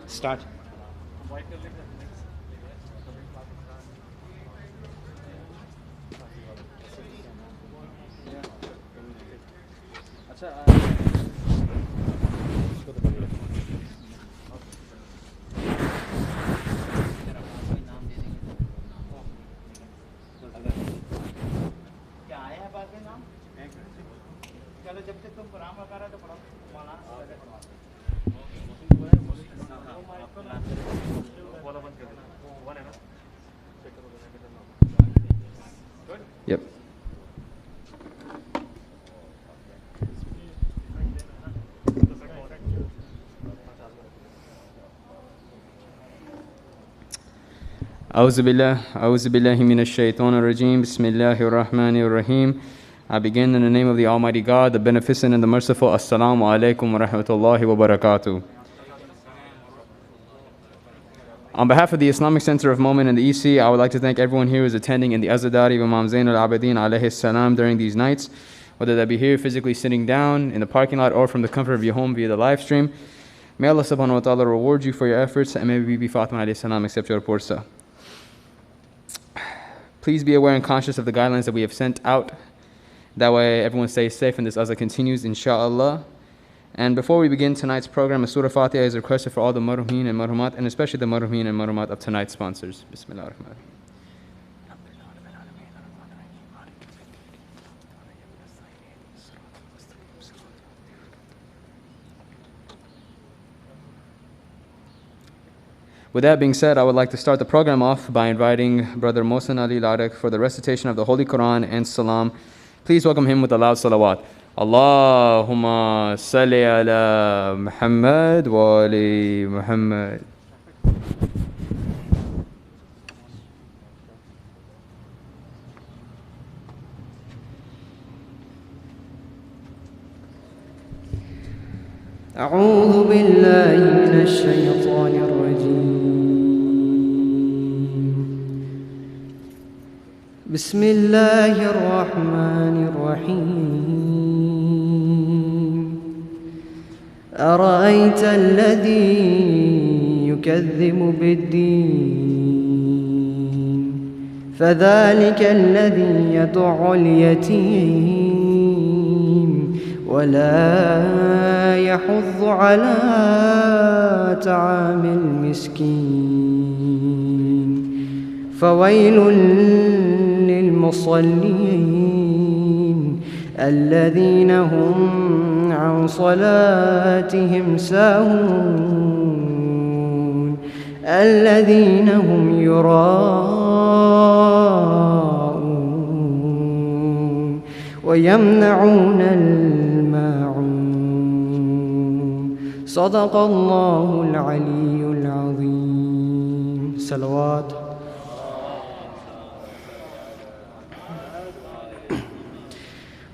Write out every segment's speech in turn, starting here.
Start. چلو جب تک تم قرآن پڑھا رہے تو پڑھو Yep. أعوذ بالله من الشيطان الرجيم. بسم الله الرحمن الرحيم. I begin in the name of the Almighty God, the Beneficent and the Merciful. Assalamu alaikum wa rahmatullahi wa barakatuh. On behalf of the Islamic Center of MOMIN and the EC, I would like to thank everyone here who is attending in the Azadari of Imam Zain al-Abidin alayhi salam during these nights, whether that be here physically sitting down in the parking lot or from the comfort of your home via the live stream. May Allah subhanahu wa ta'ala reward you for your efforts, and may Bibi Fatima alayhi salam accept your reports. Please be aware and conscious of the guidelines that we have sent out. That way everyone stays safe and this azah continues, inshallah. And before we begin tonight's program, a Surah Fatiha is requested for all the marhumin and marhumat, and especially the marhumin and marhumat of tonight's sponsors. Bismillah ar-Rahman ar-Rahim. With that being said, I would like to start the program off by inviting Brother Mohsen Ali Ladak for the recitation of the Holy Quran and Salam. Please welcome him with a loud salawat. Allahumma salli ala Muhammad wa ali Muhammad. أعوذ بالله من الشيطان الرجيم بسم الله الرحمن الرحيم أرأيت الذي يكذب بالدين فذلك الذي يدع اليتيم ولا يحض على طعام المسكين فويل للمصلين الذين هم عن صلاتهم ساهون الذين هم يراءون ويمنعون الماعون صدق الله العلي العظيم. صلوات.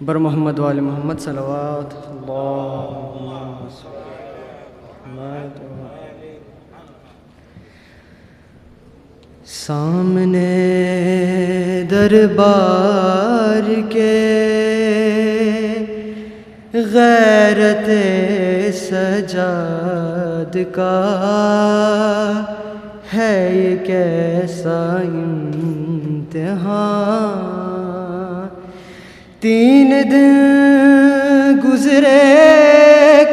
بر محمد وآل محمد صلوات. اللهم صل محمد. سامنے دربار کے غیرت سجاد کا ہے یہ کیسا امتحان. 3 دن گزرے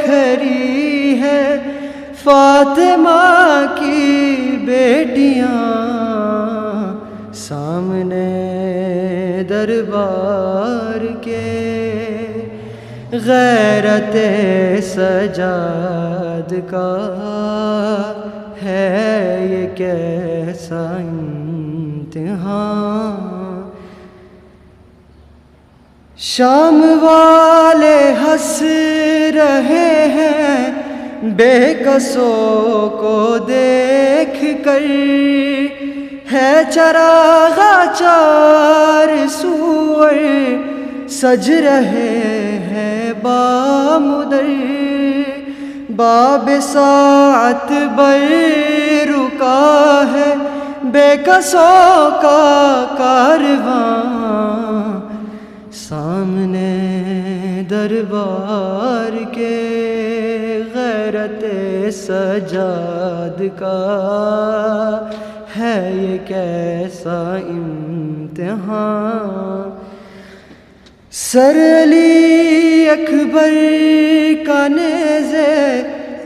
کھڑی ہے فاطمہ کی بیٹیاں سامنے دربار کے غیرت سجاد کا ہے یہ کیسا امتحان. شام والے ہنس رہے ہیں بے کسوں کو دیکھ کر ہے چراغا 4 سور سج رہے ہیں بامدر باب ساعت بر رکا ہے بے کسوں کا کارواں سامنے دربار کے غیر غیرت سجاد کا ہے یہ کیسا امتحان. سر علی اکبر کا نیزے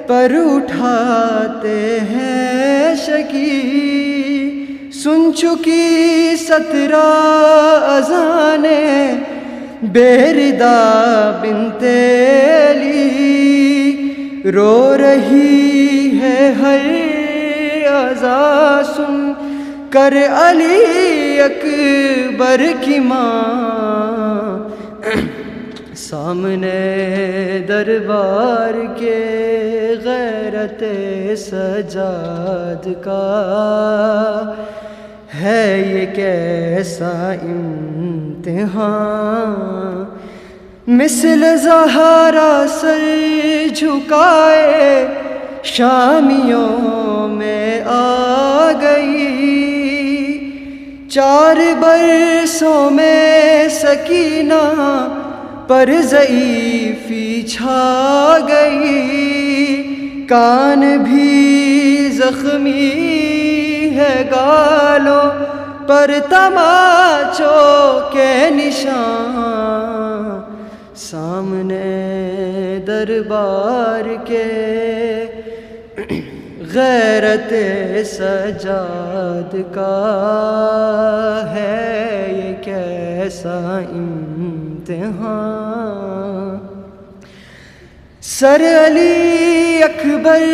پر اٹھاتے ہیں شکی، سن چکی 17 اذانیں بیردا بنت علی، رو رہی ہے ہر اذان سن کر علی اکبر کی ماں. سامنے دربار کے غیرت سجاد کا ہے یہ کیسا امتحان. مثل زہرا سر جھکائے شامیوں میں آ گئی، 4 برسوں میں سکینہ پر ضعیفی چھا گئی. کان بھی زخمی ہے، گالوں پر تماچوں کے نشان. سامنے دربار کے غیرت سجاد کا ہے یہ کیسا امتحان. سر علی اکبر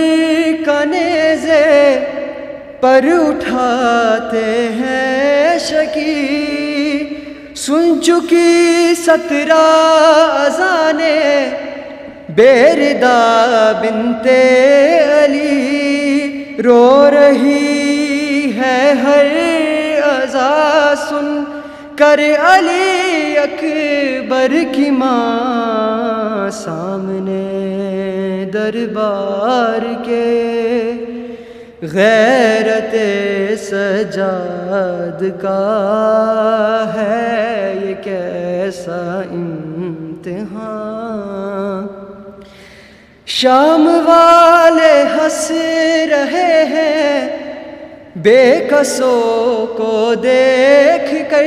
کا نیزے پر اٹھاتے ہیں شکی، سن چکی 17 اذانیں بیردا بنت علی، رو رہی ہے ہر اذان سن کر علی اکبر کی ماں. سامنے دربار کے غیرت سجاد کا ہے یہ کیسا امتحان. شام والے ہنس رہے ہیں بے کسوں کو دیکھ کر،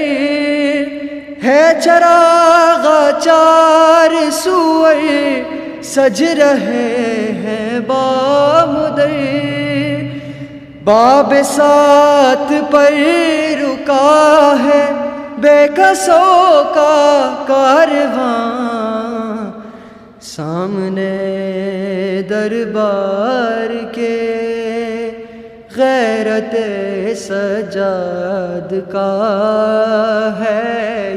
ہے چراغ 4 سور سج رہے ہیں بامدر. باب سات پر رکا ہے بے کسوں کا کارواں. سامنے دربار کے غیرت سجاد کا ہے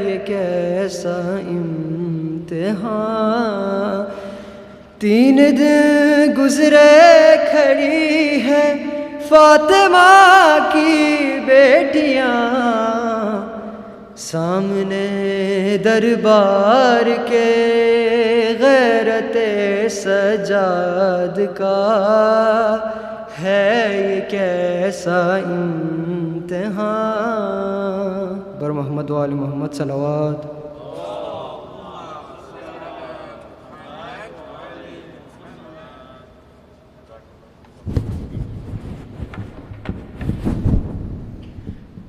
یہ کیسا امتحان. 3 دن گزرے کھڑی ہے فاطمہ کی بیٹیاں، سامنے دربار کے غیرت سجاد کا ہے یہ کیسا امتحان. بر محمد و آل محمد صلوات.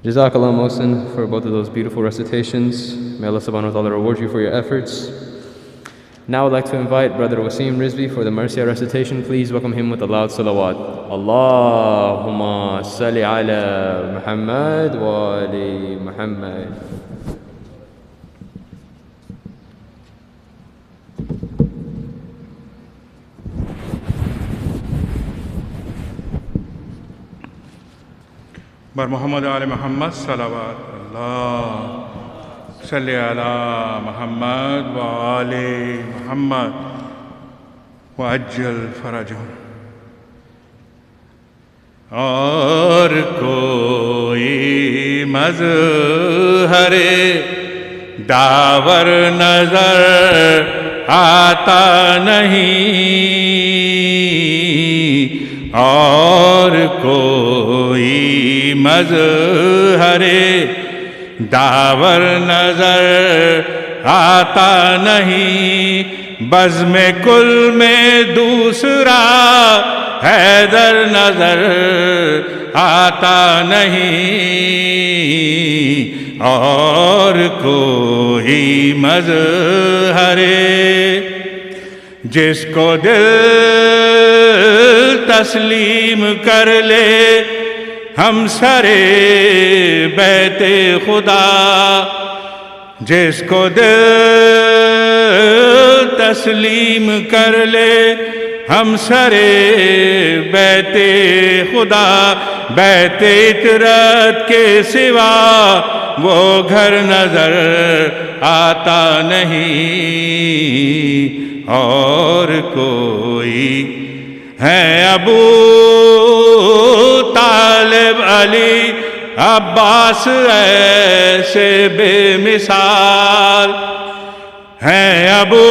Jazakallah Mohsin for both of those beautiful recitations. May Allah subhanahu wa ta'ala reward you for your efforts. Now I'd like to invite Brother Wasim Rizvi for the Marsiya recitation. Please welcome him with a loud salawat. Allahumma salli ala Muhammad wa ali Muhammad. بر محمد آل محمد صلوات. اللہ صلی علی محمد و آل محمد وعجل فرجہم. اور کوئی مظہر داور نظر آتا نہیں، اور کوئی مظہر داور نظر آتا نہیں، بزم کل میں دوسرا حیدر نظر آتا نہیں، اور کوئی مظہر جس کو دل تسلیم کر لے ہم سرے بیت خدا، جس کو دل تسلیم کر لے ہم سرے بیت خدا، بیت عطرت کے سوا وہ گھر نظر آتا نہیں، اور کوئی ہے ابو طالب علی عباس ایسے بے مثال، ہیں ابو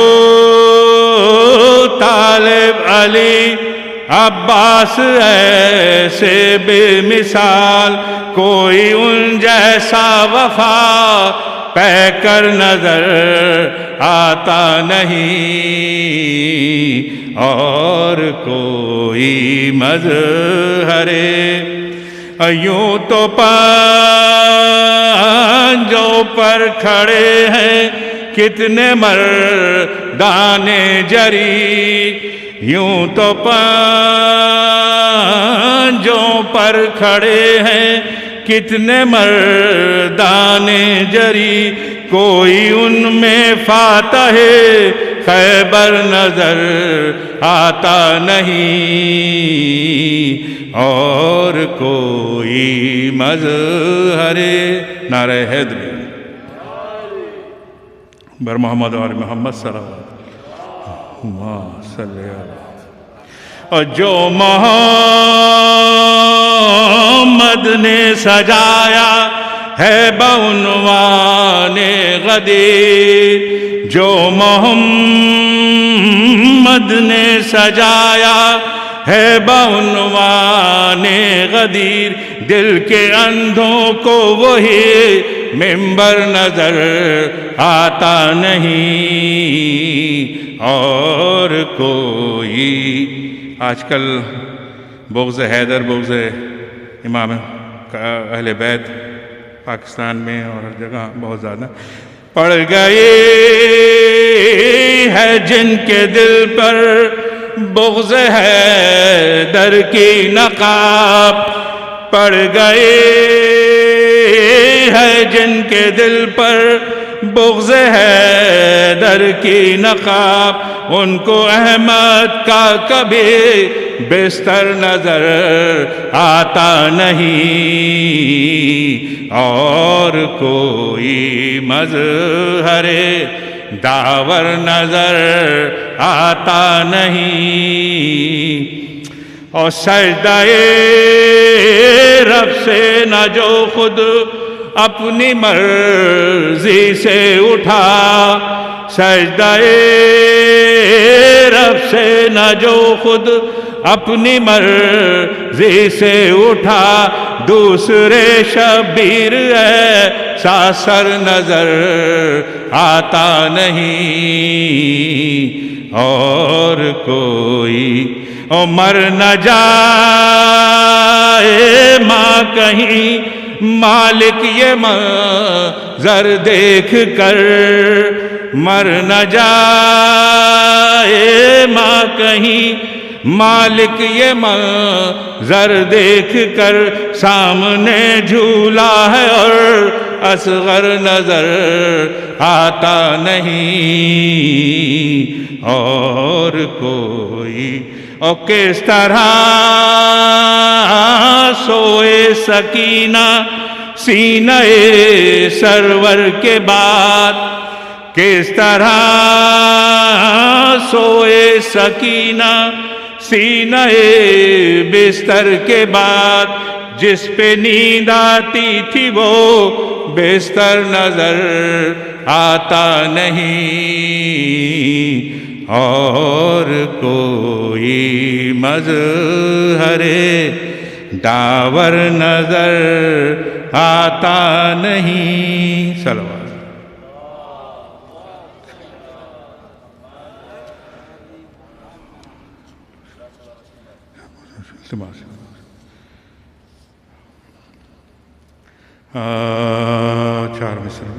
طالب علی عباس ایسے بے مثال، کوئی ان جیسا وفا پہ کر نظر آتا نہیں، اور کوئی مظہر یوں تو پنجوں پر کھڑے ہیں کتنے مردان جری، یوں تو پنجوں پر کھڑے ہیں کتنے مردان جری، کوئی ان میں فاتح خیبر نظر آتا نہیں، اور کوئی مظہر نعرہ حیدری بر محمد و آل محمد صلی اللہ علیہ وسلم۔ اور جو محمد نے سجایا ہے بعنوان غدیر، جو محمد نے سجایا ہے بعنوان غدیر، دل کے اندھوں کو وہی منبر نظر آتا نہیں، اور کوئی آج کل بغض حیدر، بغض امام اہل بیت پاکستان میں اور ہر جگہ بہت زیادہ پڑ گئے ہے، جن کے دل پر بغض حیدر کی نقاب پڑ گئے ہے، جن کے دل پر بغض حیدر کی نقاب، ان کو احمد کا کبھی بستر نظر آتا نہیں، اور کوئی مظہر داور نظر آتا نہیں، اور سجدہ رب سے نہ جو خود اپنی مرضی سے اٹھا، سجدہ رب سے نہ جو خود اپنی مرضی سے اٹھا، دوسرے شبیر ایسا سر نظر آتا نہیں، اور کوئی مر نہ جائے ماں کہیں مالک یہ منظر دیکھ کر، مر نہ جائے ماں کہیں مالک یہ منظر دیکھ کر، سامنے جھولا ہے اور اصغر نظر آتا نہیں، اور کوئی اور کس طرح سوئے سکینہ سینہ سرور کے بعد، کس طرح سوئے سکینہ سینہ بستر کے بعد، جس پہ نیند آتی تھی وہ بستر نظر آتا نہیں، اور کوئی مظہر داور نظر آتا نہیں۔ صلوات چار مصر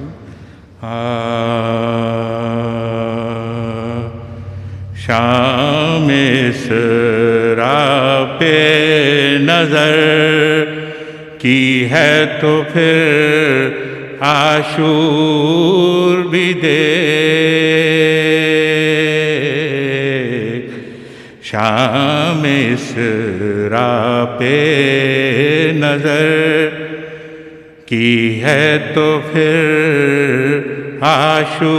شام اسرا پہ نظر کی ہے تو پھر عاشور بھی دیکھ شام اسرا پہ نظر کی ہے تو پھر عاشور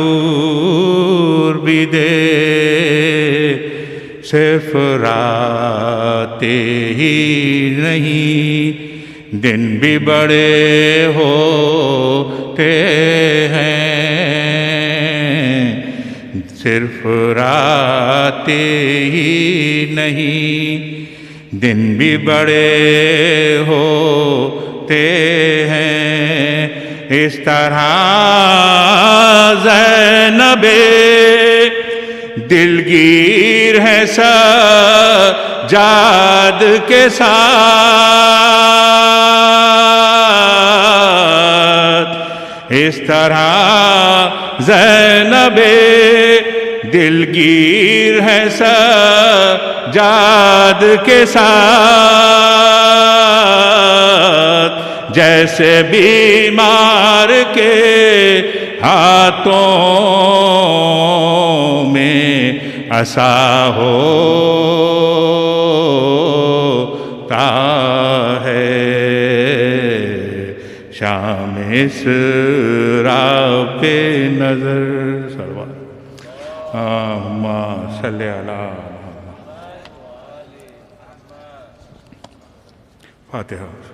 بھی دیکھ صرف راتیں ہی نہیں دن بھی بڑے ہوتے ہیں صرف راتیں ہی نہیں دن بھی بڑے ہوتے ہیں اس طرح زینب دلگیر ہے سجاد کے ساتھ اس طرح زینب دلگیر ہے سجاد کے ساتھ جیسے بیمار کے ہاتھوں میں عصا ہوتا ہے شام اسرا پہ نظر سروات اللہم صلی علی فاتحہ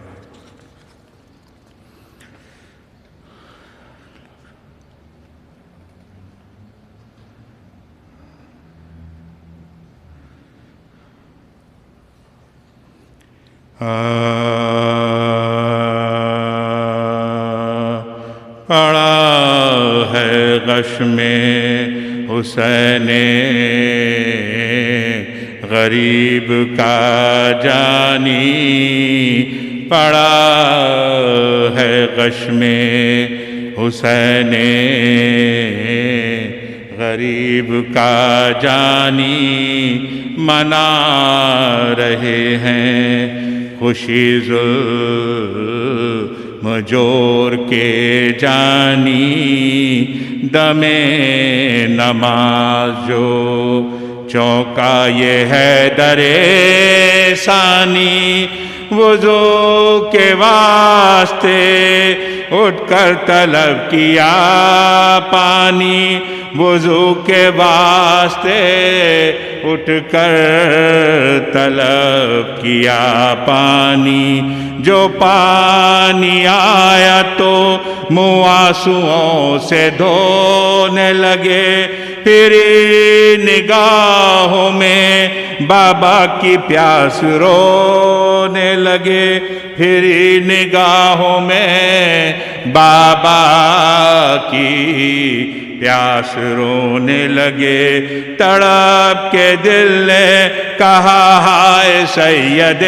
پڑا ہے غش میں حسین غریب کا جانی پڑا ہے غش میں حسین غریب کا جانی منا رہے ہیں خوشی ظلم جور کے جانی دم نماز جو چونکا یہ ہے در ثانی وضو کے واسطے اٹھ کر طلب کیا پانی وضو کے واسطے اٹھ کر طلب کیا پانی جو پانی آیا تو منہ آنسوؤں سے دھونے لگے پھر نگاہوں میں بابا کی پیاس رونے لگے پھر نگاہوں میں بابا کی پیاس رونے لگے تڑپ کے دل نے کہا ہائے سید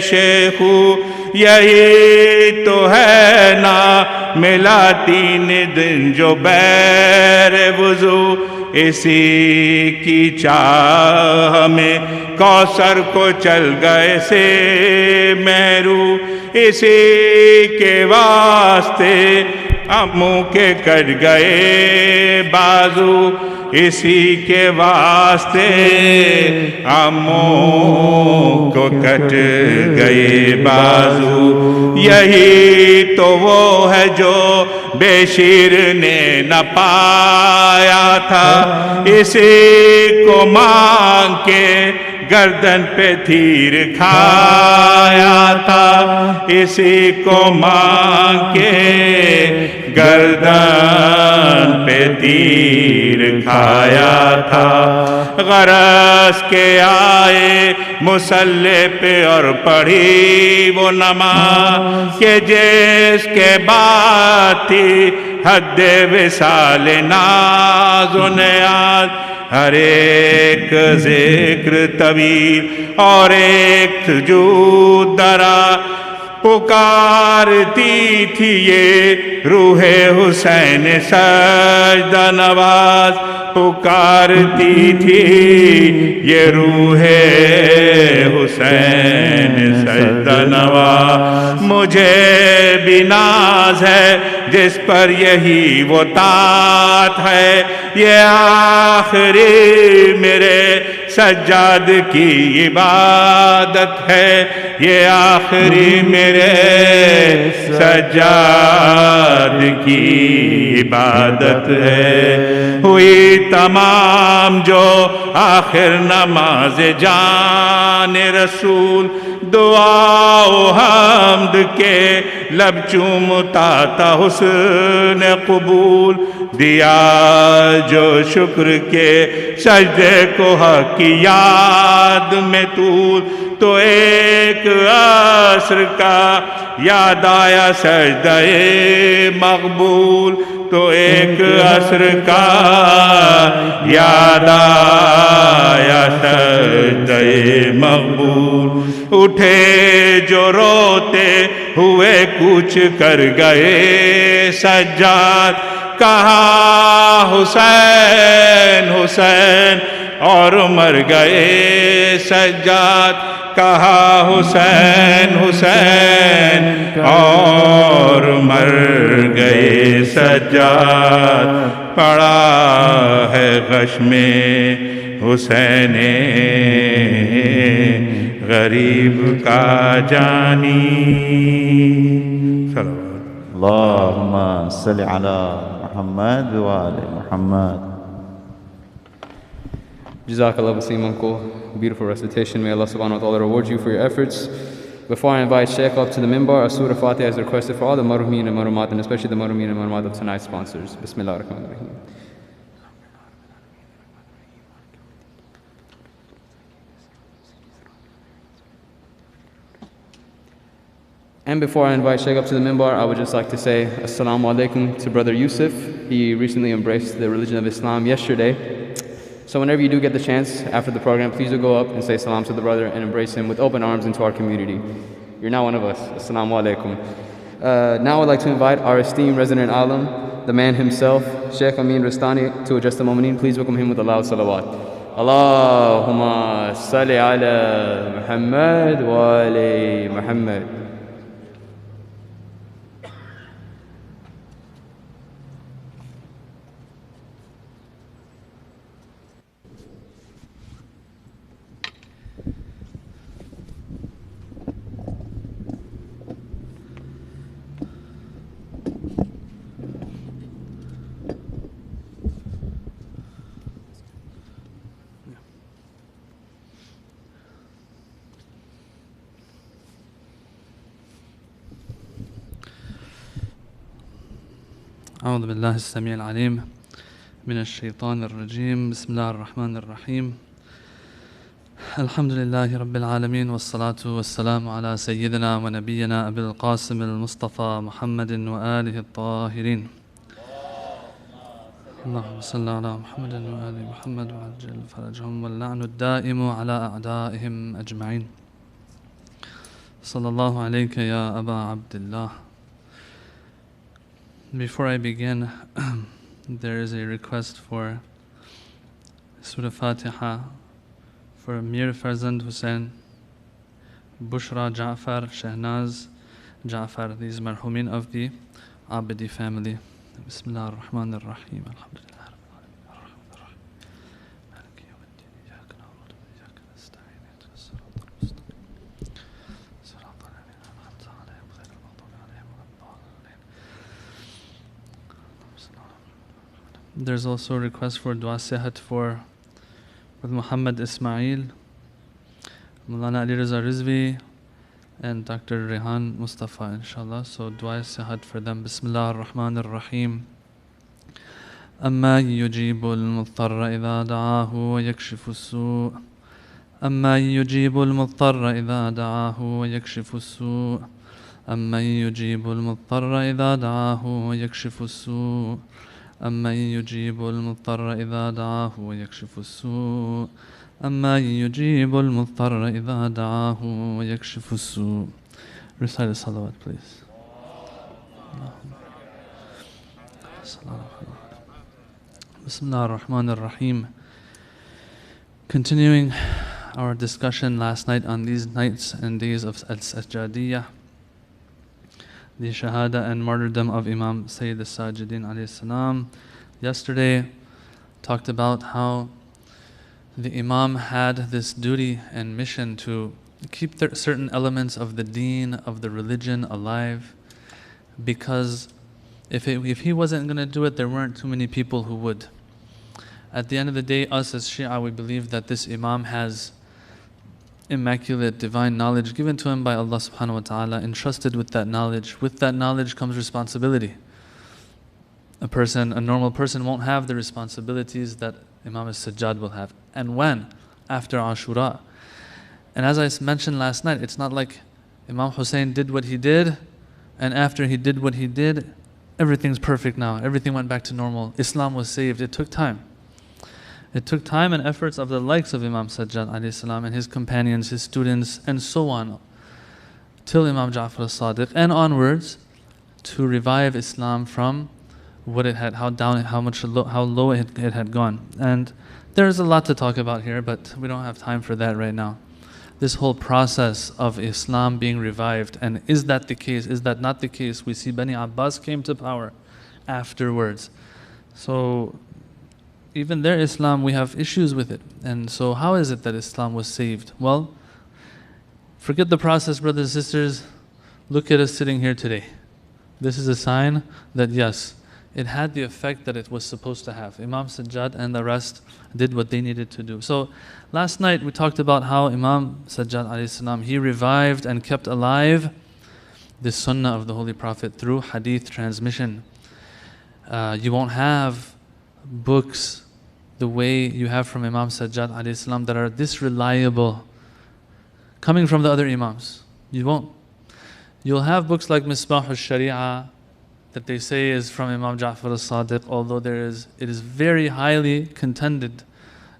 شیخو یہی تو ہے نا ملا 3 دن جو بیر وضو اسی کی چاہ میں کوثر کو چل گئے سے محرو اسی کے واسطے اموں کے کٹ گئے بازو اسی کے واسطے اموں کو کٹ گئے بازو یہی تو وہ ہے جو بے شیر نے نہ پایا تھا اسی کو مانگ کے گردن پہ تیر کھایا تھا اسی کو مانگ کے گردن پہ تیر دکھایا تھا غرض کے آئے مصلی پہ اور پڑھی وہ نماز کہ جس کے بعد تھی حد وصال ناز و نیاز ہر ایک ذکر طویل اور ایک سجود درا پکارتی تھی یہ روح حسین سجدہ نواز پکارتی تھی یہ روح حسین سجدہ نواز مجھے بھی ناز ہے جس پر یہی وہ طاعت ہے یہ آخری میرے سجاد کی عبادت ہے یہ آخری میرے سجاد کی عبادت ہے ہوئی تمام جو آخر نماز جان رسول دعا و حمد کے لب چومتا تھا حسن قبول دیا جو شکر کے سجدے کو حق کی یاد میں تو ایک عصر کا یاد آیا سجدہ مقبول تو ایک عصر کا یاد آیا سجدہ مقبول اٹھے جو روتے ہوئے کچھ کر گئے سجاد کہا حسین حسین اور مر گئے سجاد کہا حسین حسین اور مر گئے سجاد پڑا ہے غش میں حسین غریب کا جانی اللهم صل على محمد وآل محمد. Jazakallah Wasim uncle. Beautiful recitation. May Allah subhanahu wa ta'ala reward you for your efforts. Before I invite Shaykh up to the minbar, a Surah Fatiha is requested for all the marhumin and marhumat, and especially the marhumin and marhumat of tonight's sponsors. Bismillah ar-Rahman ar-Rahim. And before I invite Shaykh up to the minbar, I would just like to say Assalamu alaikum to Brother Yusuf. He recently embraced the religion of Islam yesterday. So whenever you do get the chance after the program, please do go up and say salam to the brother and embrace him with open arms into our community. You're now one of us. Assalamu alaikum. Now I'd like to invite our esteemed resident alim, the man himself, Shaykh Amin Rastani, to address the MOMIN. Please welcome him with a loud salawat. Allahumma salli ala Muhammad wa ali Muhammad. أعوذ بالله السميع العليم من الشيطان الرجيم بسم الله الرحمن الرحيم الحمد لله رب العالمين والصلاة والسلام على سيدنا ونبينا أبي القاسم المصطفى محمد وآله الطاهرين اللهم صل على محمد وآل محمد وعجل فرجهم واللعن الدائم على أعدائهم أجمعين صلى الله عليك يا أبا عبد الله. Before I begin, there is a request for Surah Fatiha for Mir Farzand Hussain, Bushra Ja'far, Shehnaz Ja'far, these marhumin of the Abidi family. Bismillah ar-Rahman ar-Rahim. Alhamdulillah. There's also a request for Dua Sihat for Muhammad Ismail, Mulana Ali Reza Rizvi, and Dr. Rehan Mustafa, inshallah. So Dua Sihat for them. Bismillah ar-Rahman ar-Rahim. أما يجيب المضطر إذا دعاه ويكشف السوء أما يجيب المضطر إذا دعاه ويكشف السوء أما يجيب المضطر إذا دعاه ويكشف السوء أما يجيب المضطر إذا دعاه ويكشف السوء أما يجيب المضطر إذا دعاه ويكشف السوء. Recite the salawat, please. Bismillah ar-Rahman ar-Rahim. Continuing our discussion last night on these nights and days of Al-Sajjadiyah, the Shahada and martyrdom of Imam Sayyid al-Sajidin alayhi salam. Yesterday talked about how the Imam had this duty and mission to keep certain elements of the deen, of the religion alive, because if he wasn't going to do it, there weren't too many people who would. At the end of the day, us as Shia, we believe that this Imam has immaculate divine knowledge given to him by Allah subhanahu wa ta'ala, entrusted with that knowledge. With that knowledge comes responsibility. A normal person won't have the responsibilities that Imam al-Sajjad will have. And when? After Ashura. And as I mentioned last night, it's not like Imam Hussein did what he did, and after he did what he did, everything's perfect now. Everything went back to normal. Islam was saved. It took time. It took time and efforts of the likes of Imam Sajjad alayhi salam and his companions, his students, and so on, till Imam Ja'far al-Sadiq and onwards, to revive Islam from what it had, how low it had gone. And there's a lot to talk about here, but we don't have time for that right now. This whole process of Islam being revived, and is that the case? Is that not the case? We see Bani Abbas came to power afterwards. So even their Islam, we have issues with it. And so how is it that Islam was saved? Well, forget the process, brothers and sisters. Look at us sitting here today. This is a sign that yes, it had the effect that it was supposed to have. Imam Sajjad and the rest did what they needed to do. So last night we talked about how Imam Sajjad alayhi salam, he revived and kept alive the sunnah of the Holy Prophet through hadith transmission. You won't have books the way you have from Imam Sajjad alayhi salam that are this reliable coming from the other Imams. You won't. You'll have books like Misbah al-Sharia that they say is from Imam Ja'far al-Sadiq, although it is very highly contended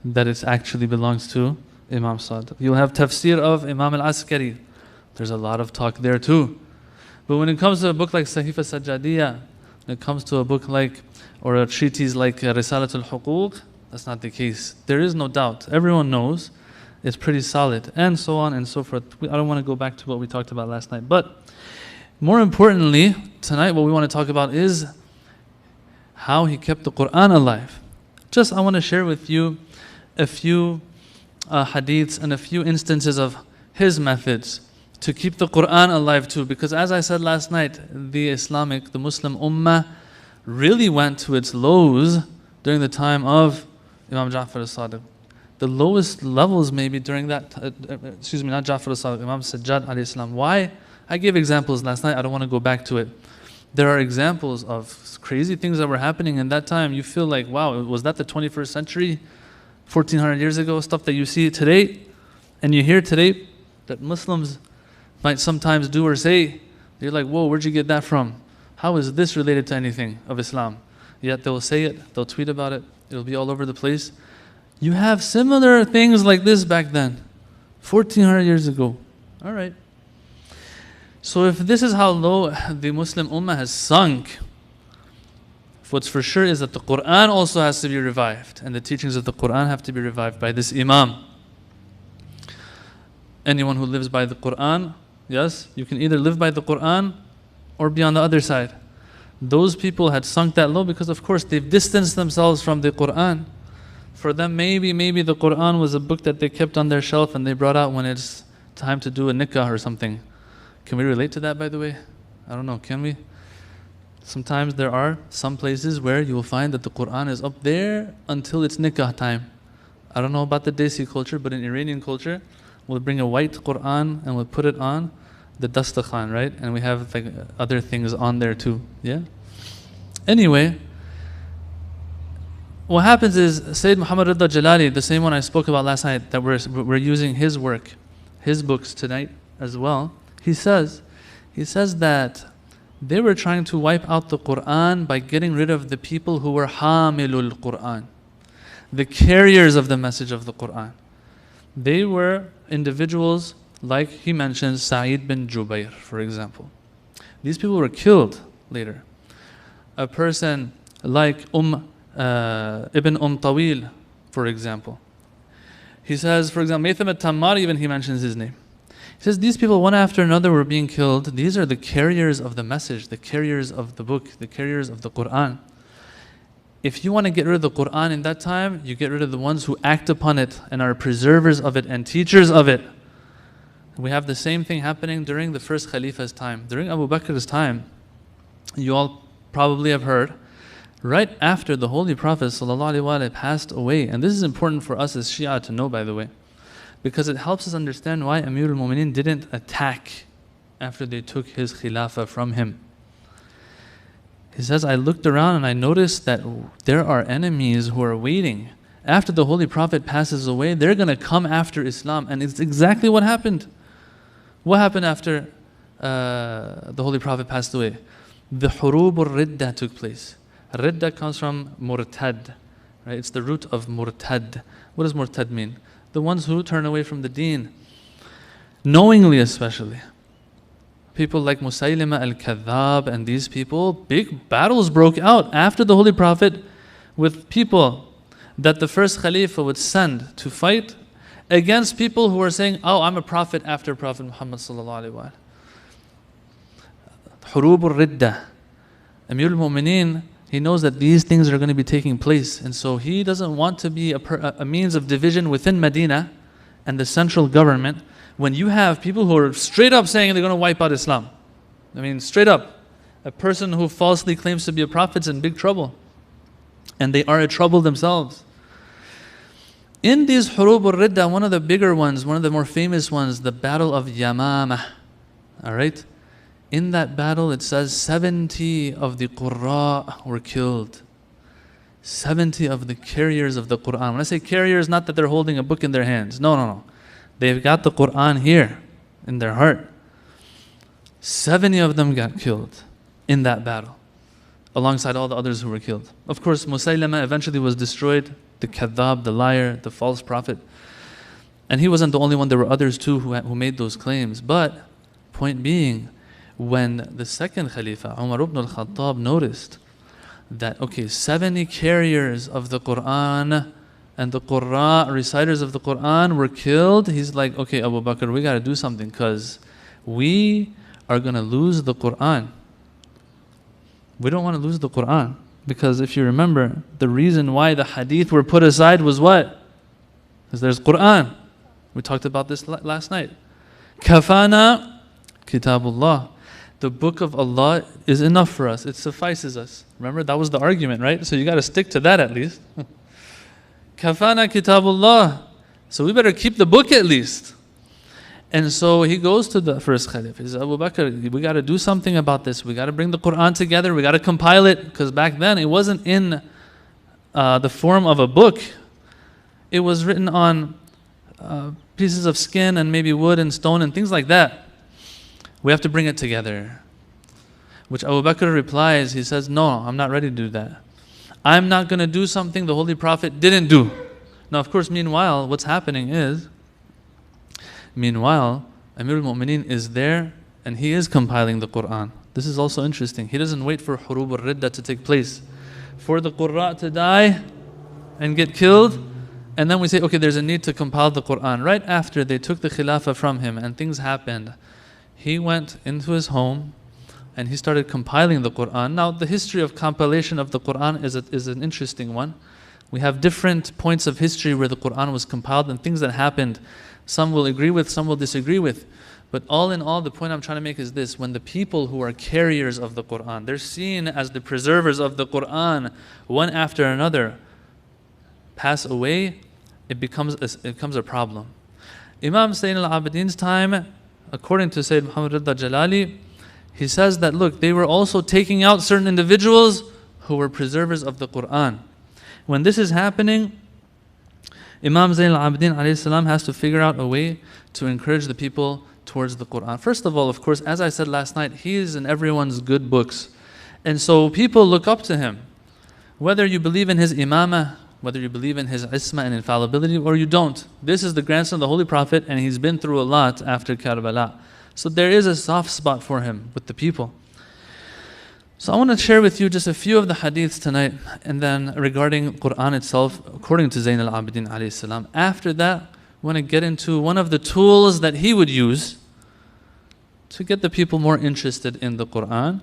that it actually belongs to Imam Sadiq. You'll have tafsir of Imam al-Askari. There's a lot of talk there too. But when it comes to a book like Sahifa Sajjadiyah, when it comes to a book like, or a treatise like Risalat al-Huquq, that's not the case. There is no doubt. Everyone knows it's pretty solid, and so on and so forth. I don't want to go back to what we talked about last night. But more importantly, tonight what we want to talk about is how he kept the Quran alive. I want to share with you a few hadiths and a few instances of his methods to keep the Quran alive too. Because as I said last night, the Muslim Ummah really went to its lows during the time of Imam Ja'far al-Sadiq. The lowest levels maybe during that, not Ja'far al-Sadiq, Imam Sajjad alayhi salam. Why? I gave examples last night, I don't want to go back to it. There are examples of crazy things that were happening in that time. You feel like, wow, was that the 21st century? 1400 years ago? Stuff that you see today, and you hear today that Muslims might sometimes do or say. You're like, whoa, where'd you get that from? How is this related to anything of Islam? Yet they'll say it, they'll tweet about it, it'll be all over the place. You have similar things like this back then, 1400 years ago. All right. So if this is how low the Muslim Ummah has sunk, what's for sure is that the Quran also has to be revived, and the teachings of the Quran have to be revived by this Imam. Anyone who lives by the Quran, yes, you can either live by the Quran or be on the other side. Those people had sunk that low because of course they've distanced themselves from the Quran. For them maybe the Quran was a book that they kept on their shelf and they brought out when it's time to do a nikah or something. Can we relate to that, by the way? I don't know, can we? Sometimes there are some places where you will find that the Quran is up there until it's nikah time. I don't know about the Desi culture, but in Iranian culture, we'll bring a white Quran and we'll put it on the dastakhan, right? And we have like other things on there too, yeah? Anyway, what happens is Sayyid Muhammad Rida Jalali, the same one I spoke about last night, that we're using his work, his books tonight as well. He says that they were trying to wipe out the Quran by getting rid of the people who were hamilul Quran, the carriers of the message of the Quran. They were individuals like he mentions Sa'id bin Jubayr, for example. These people were killed later. A person like Ibn Tawil, for example. He says, for example, Maytham al-Tammar, even he mentions his name. He says these people one after another were being killed. These are the carriers of the message, the carriers of the book, the carriers of the Quran. If you want to get rid of the Quran in that time, you get rid of the ones who act upon it and are preservers of it and teachers of it. We have the same thing happening during the first Khalifa's time. During Abu Bakr's time, you all probably have heard, right after the Holy Prophet ﷺ passed away, and this is important for us as Shia to know, by the way, because it helps us understand why Amir al-Mu'mineen didn't attack after they took his Khilafah from him. He says, I looked around and I noticed that there are enemies who are waiting. After the Holy Prophet passes away, they're going to come after Islam, and it's exactly what happened. What happened after the Holy Prophet passed away? The hurub al-ridda took place. Ridda comes from murtad, right? It's the root of murtad. What does murtad mean? The ones who turn away from the deen, knowingly especially. People like Musaylima al-Kadhab and these people, big battles broke out after the Holy Prophet with people that the first Khalifa would send to fight against people who were saying, oh, I'm a prophet after Prophet Muhammad sallallahu alaihi wasallam. Hurub al-Ridda. Amir al-Mu'mineen, he knows that these things are going to be taking place, and so he doesn't want to be a means of division within Medina and the central government when you have people who are straight up saying they're going to wipe out Islam. I mean, straight up. A person who falsely claims to be a prophet is in big trouble. And they are in trouble themselves. In these Hurub al-Ridda, one of the bigger ones, one of the more famous ones, the Battle of Yamamah. Alright? In that battle, it says 70 of the Qurra were killed. 70 of the carriers of the Quran. When I say carriers, not that they're holding a book in their hands. No. They've got the Quran here in their heart. 70 of them got killed in that battle, alongside all the others who were killed. Of course, Musaylama eventually was destroyed, the Kadhab, the liar, the false prophet. And he wasn't the only one, there were others too who made those claims. But, point being, when the second Khalifa, Umar ibn al-Khattab, noticed that, 70 carriers of the Quran and the Qurra, reciters of the Quran, were killed, he's like, okay, Abu Bakr, we got to do something because we are going to lose the Quran. We don't want to lose the Quran. Because if you remember, the reason why the hadith were put aside was what? Because there's Quran. We talked about this last night. Kafana Kitabullah. The book of Allah is enough for us. It suffices us. Remember, that was the argument, right? So you got to stick to that at least. Kafana Kitabullah. So we better keep the book at least. And so he goes to the first Khalif. He says, Abu Bakr, we got to do something about this. We got to bring the Quran together. We got to compile it. Because back then it wasn't in the form of a book. It was written on pieces of skin and maybe wood and stone and things like that. We have to bring it together. Which Abu Bakr replies, he says, no, I'm not ready to do that. I'm not going to do something the Holy Prophet didn't do. Now, of course, meanwhile, what's happening is, Amir al-Mu'mineen is there and he is compiling the Quran. This is also interesting. He doesn't wait for Hurub al-Ridda to take place, for the Qurra to die and get killed, and then we say, okay, there's a need to compile the Quran. Right after they took the Khilafah from him and things happened, he went into his home and he started compiling the Quran. Now, the history of compilation of the Quran is an interesting one. We have different points of history where the Quran was compiled and things that happened. Some will agree with, some will disagree with. But all in all, the point I'm trying to make is this. When the people who are carriers of the Quran, they're seen as the preservers of the Quran, one after another, pass away, it becomes a problem. Imam Zayn al-Abidin's time, according to Sayyid Muhammad Rida Jalali, he says that, look, they were also taking out certain individuals who were preservers of the Quran. When this is happening, Imam Zayn al-Abidin alayhi salam has to figure out a way to encourage the people towards the Quran. First of all, of course, as I said last night, he is in everyone's good books. And so people look up to him. Whether you believe in his imamah, whether you believe in his isma and infallibility, or you don't. This is the grandson of the Holy Prophet, and he's been through a lot after Karbala. So there is a soft spot for him with the people. So I want to share with you just a few of the hadiths tonight, and then regarding Quran itself, according to Zayn al-Abidin alayhi salam. After that, I want to get into one of the tools that he would use to get the people more interested in the Quran.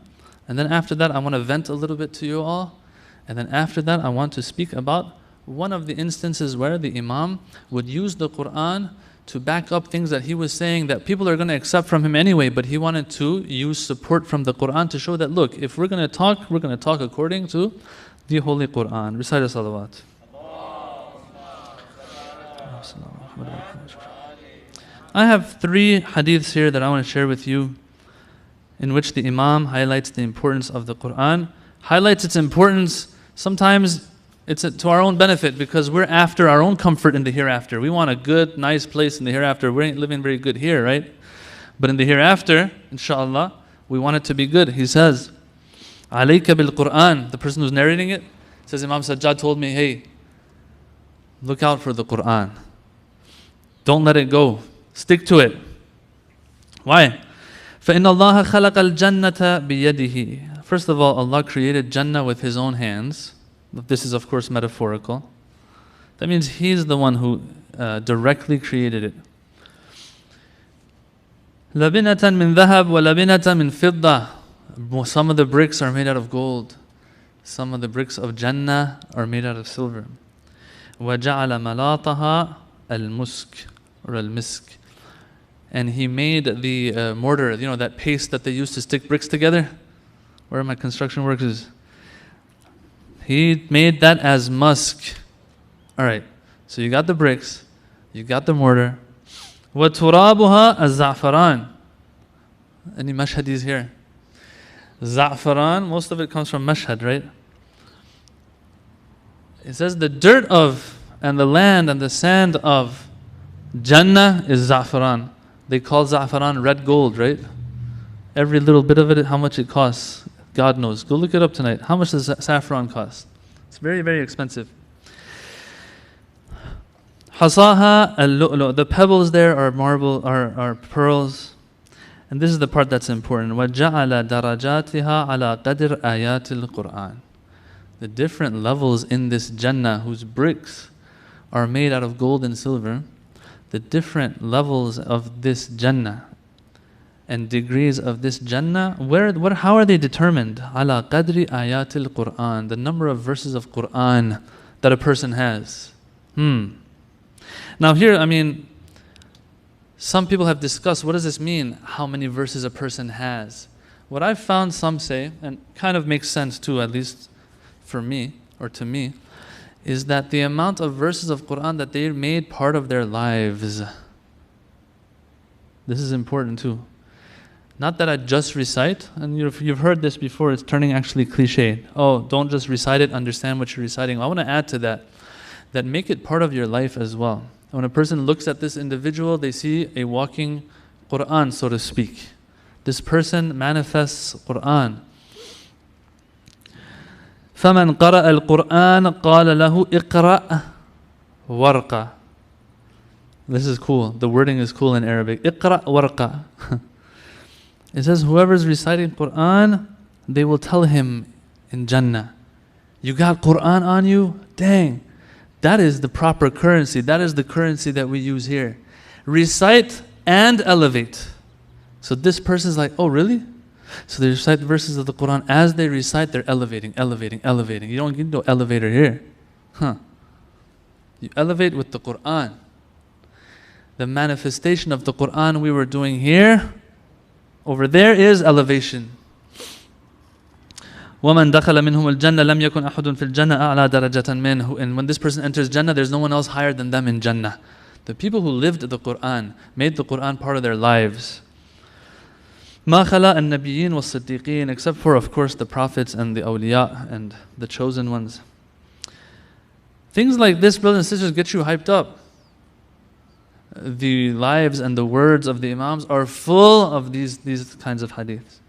And then after that, I want to vent a little bit to you all. And then after that, I want to speak about one of the instances where the Imam would use the Quran to back up things that he was saying that people are going to accept from him anyway, but he wanted to use support from the Quran to show that, look, if we're going to talk according to the Holy Quran. Recite a salawat. I have 3 hadiths here that I want to share with you in which the Imam highlights the importance of the Quran, highlights its importance. Sometimes it's to our own benefit because we're after our own comfort in the hereafter. We want a good, nice place in the hereafter. We ain't living very good here, right? But in the hereafter, inshallah, we want it to be good. He says, Alayka bil Quran. The person who's narrating it says, Imam Sajjad told me, hey, look out for the Quran. Don't let it go. Stick to it. Why? فَإِنَّ اللَّهَ خَلَقَ الْجَنَّةَ بِيَدِهِ. First of all, Allah created Jannah with His own hands. This is of course metaphorical. That means He's the one who directly created it. لَبِنَةً مِّن ذَهَبْ وَلَبِنَةً مِّن فِضَّةٍ. Some of the bricks are made out of gold. Some of the bricks of Jannah are made out of silver. وَجَعَلَ مَلَاطَهَا الْمُسْكِ or al-misk. And He made the mortar, that paste that they used to stick bricks together. Where my construction work is. He made that as musk. Alright, so you got the bricks, you got the mortar. وَتُرَابُهَا الزَّعْفَرَانِ. Any Mashhadis here? Za'faran, most of it comes from Mashhad, right? It says the dirt of, and the land and the sand of Jannah is Za'faran. They call Za'faran red gold, right? Every little bit of it, how much it costs, God knows. Go look it up tonight. How much does saffron cost? It's very, very expensive. Hasaha al-lu'lu'. The pebbles there are marble, are pearls. And this is the part that's important. وَجَعَلَ دَرَجَاتِهَا عَلَى قَدْرِ آيَاتِ الْقُرْآنِ. The different levels in this Jannah, whose bricks are made out of gold and silver, the different levels of this Jannah and degrees of this Jannah, how are they determined? عَلَى قَدْرِ آيَاتِ الْقُرْآنِ. The number of verses of Qur'an that a person has. Now here, some people have discussed, what does this mean? How many verses a person has? What I've found some say, and kind of makes sense too, at least for me, or to me, is that the amount of verses of Qur'an that they made part of their lives. This is important too. Not that I just recite, and you've heard this before, it's turning actually cliche. Oh, don't just recite it, understand what you're reciting. I want to add to that make it part of your life as well. When a person looks at this individual, they see a walking Qur'an, so to speak. This person manifests Qur'an. فَمَنْ قَرَأَ الْقُرْآنَ قَالَ لَهُ اقْرَأْ وَرْقَ. This is cool. The wording is cool in Arabic. اقْرَأْ وَرْقَ. It says whoever's reciting Qur'an, they will tell him in Jannah, you got Qur'an on you? Dang. That is the proper currency. That is the currency that we use here. Recite and elevate. So this person is like, oh really? So they recite verses of the Quran. As they recite, they're elevating. You don't need no elevator here. You elevate with the Quran. The manifestation of the Quran we were doing here, over there is elevation. وَمَنْ دَخَلَ مِنْهُمُ الْجَنَّةَ لَمْ يَكُنْ أَحَدٌ فِي الْجَنَّةِ أَعْلَى دَرَجَةً مِنْهُ. And when this person enters Jannah, there's no one else higher than them in Jannah. The people who lived the Qur'an, made the Qur'an part of their lives. مَا خَلَا النَّبِيِّينَ وَالصِّدِّيقِينَ. Except for, of course, the prophets and the awliya and the chosen ones. Things like this, brothers and sisters, get you hyped up. The lives and the words of the Imams are full of these kinds of hadiths.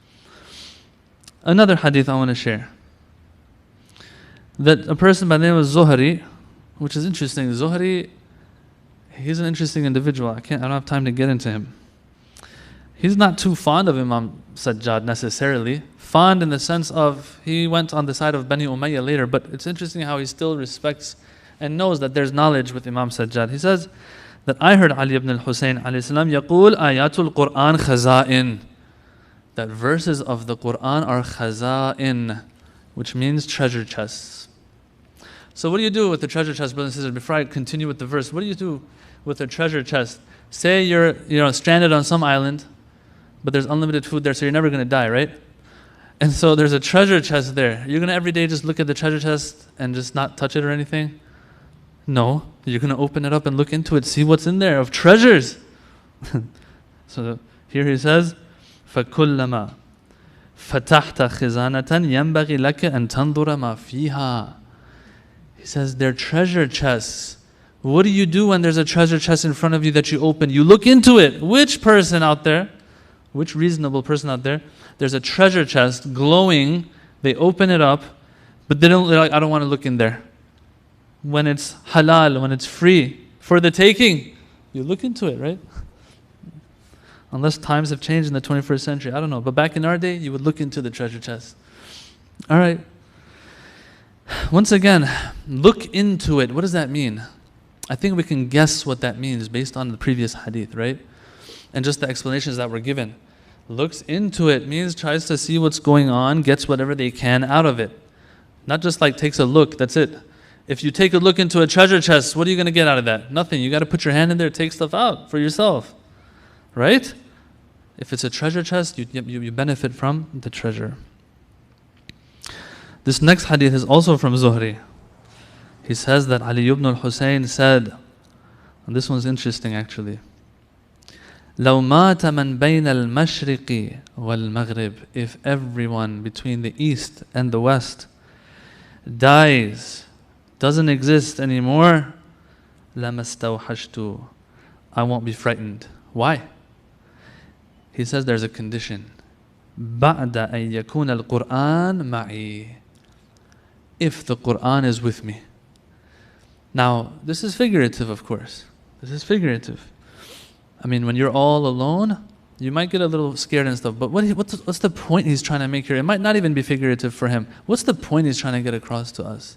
Another hadith I want to share. That a person by the name of Zuhri, which is interesting. Zuhri, he's an interesting individual. I don't have time to get into him. He's not too fond of Imam Sajjad necessarily. Fond in the sense of he went on the side of Bani Umayyah later, but it's interesting how he still respects and knows that there's knowledge with Imam Sajjad. He says that I heard Ali ibn al-Husayn alayhi salam yaqul ayatul Quran khaza'in. That verses of the Quran are khaza'in, which means treasure chests. So what do you do with the treasure chest, brothers and sisters? Before I continue with the verse, what do you do with a treasure chest? Say you're stranded on some island, but there's unlimited food there, so you're never going to die, right? And so there's a treasure chest there. You're going to every day just look at the treasure chest and just not touch it or anything? No. You're going to open it up and look into it, see what's in there of treasures. So here he says, فَكُلَّمَا فَتَحْتَ خِزَانَةً يَنْبَغِي لَكَ أَن تَنْظُرَ مَا فِيهَا. He says, they're treasure chests. What do you do when there's a treasure chest in front of you that you open? You look into it. Which person out there, which reasonable person out there, there's a treasure chest glowing, they open it up, but they're like, I don't want to look in there. When it's halal, when it's free, for the taking, you look into it, right? Unless times have changed in the 21st century, I don't know. But back in our day, you would look into the treasure chest. All right. Once again, look into it. What does that mean? I think we can guess what that means based on the previous hadith, right? And just the explanations that were given. Looks into it means tries to see what's going on, gets whatever they can out of it. Not just like takes a look, that's it. If you take a look into a treasure chest, what are you going to get out of that? Nothing. You got to put your hand in there, take stuff out for yourself. Right? If it's a treasure chest, you benefit from the treasure. This next hadith is also from Zuhri. He says that Ali ibn al-Husayn said, and this one's interesting actually, لو مات من بين المشرق والمغرب, if everyone between the east and the west dies, doesn't exist anymore, لما استوحشت, I won't be frightened. Why? He says there's a condition. بعد أن يكون القرآن معي, if the Quran is with me. Now, this is figurative, of course. This is figurative. I mean, when you're all alone, you might get a little scared and stuff, but what's the point he's trying to make here? It might not even be figurative for him. What's the point he's trying to get across to us?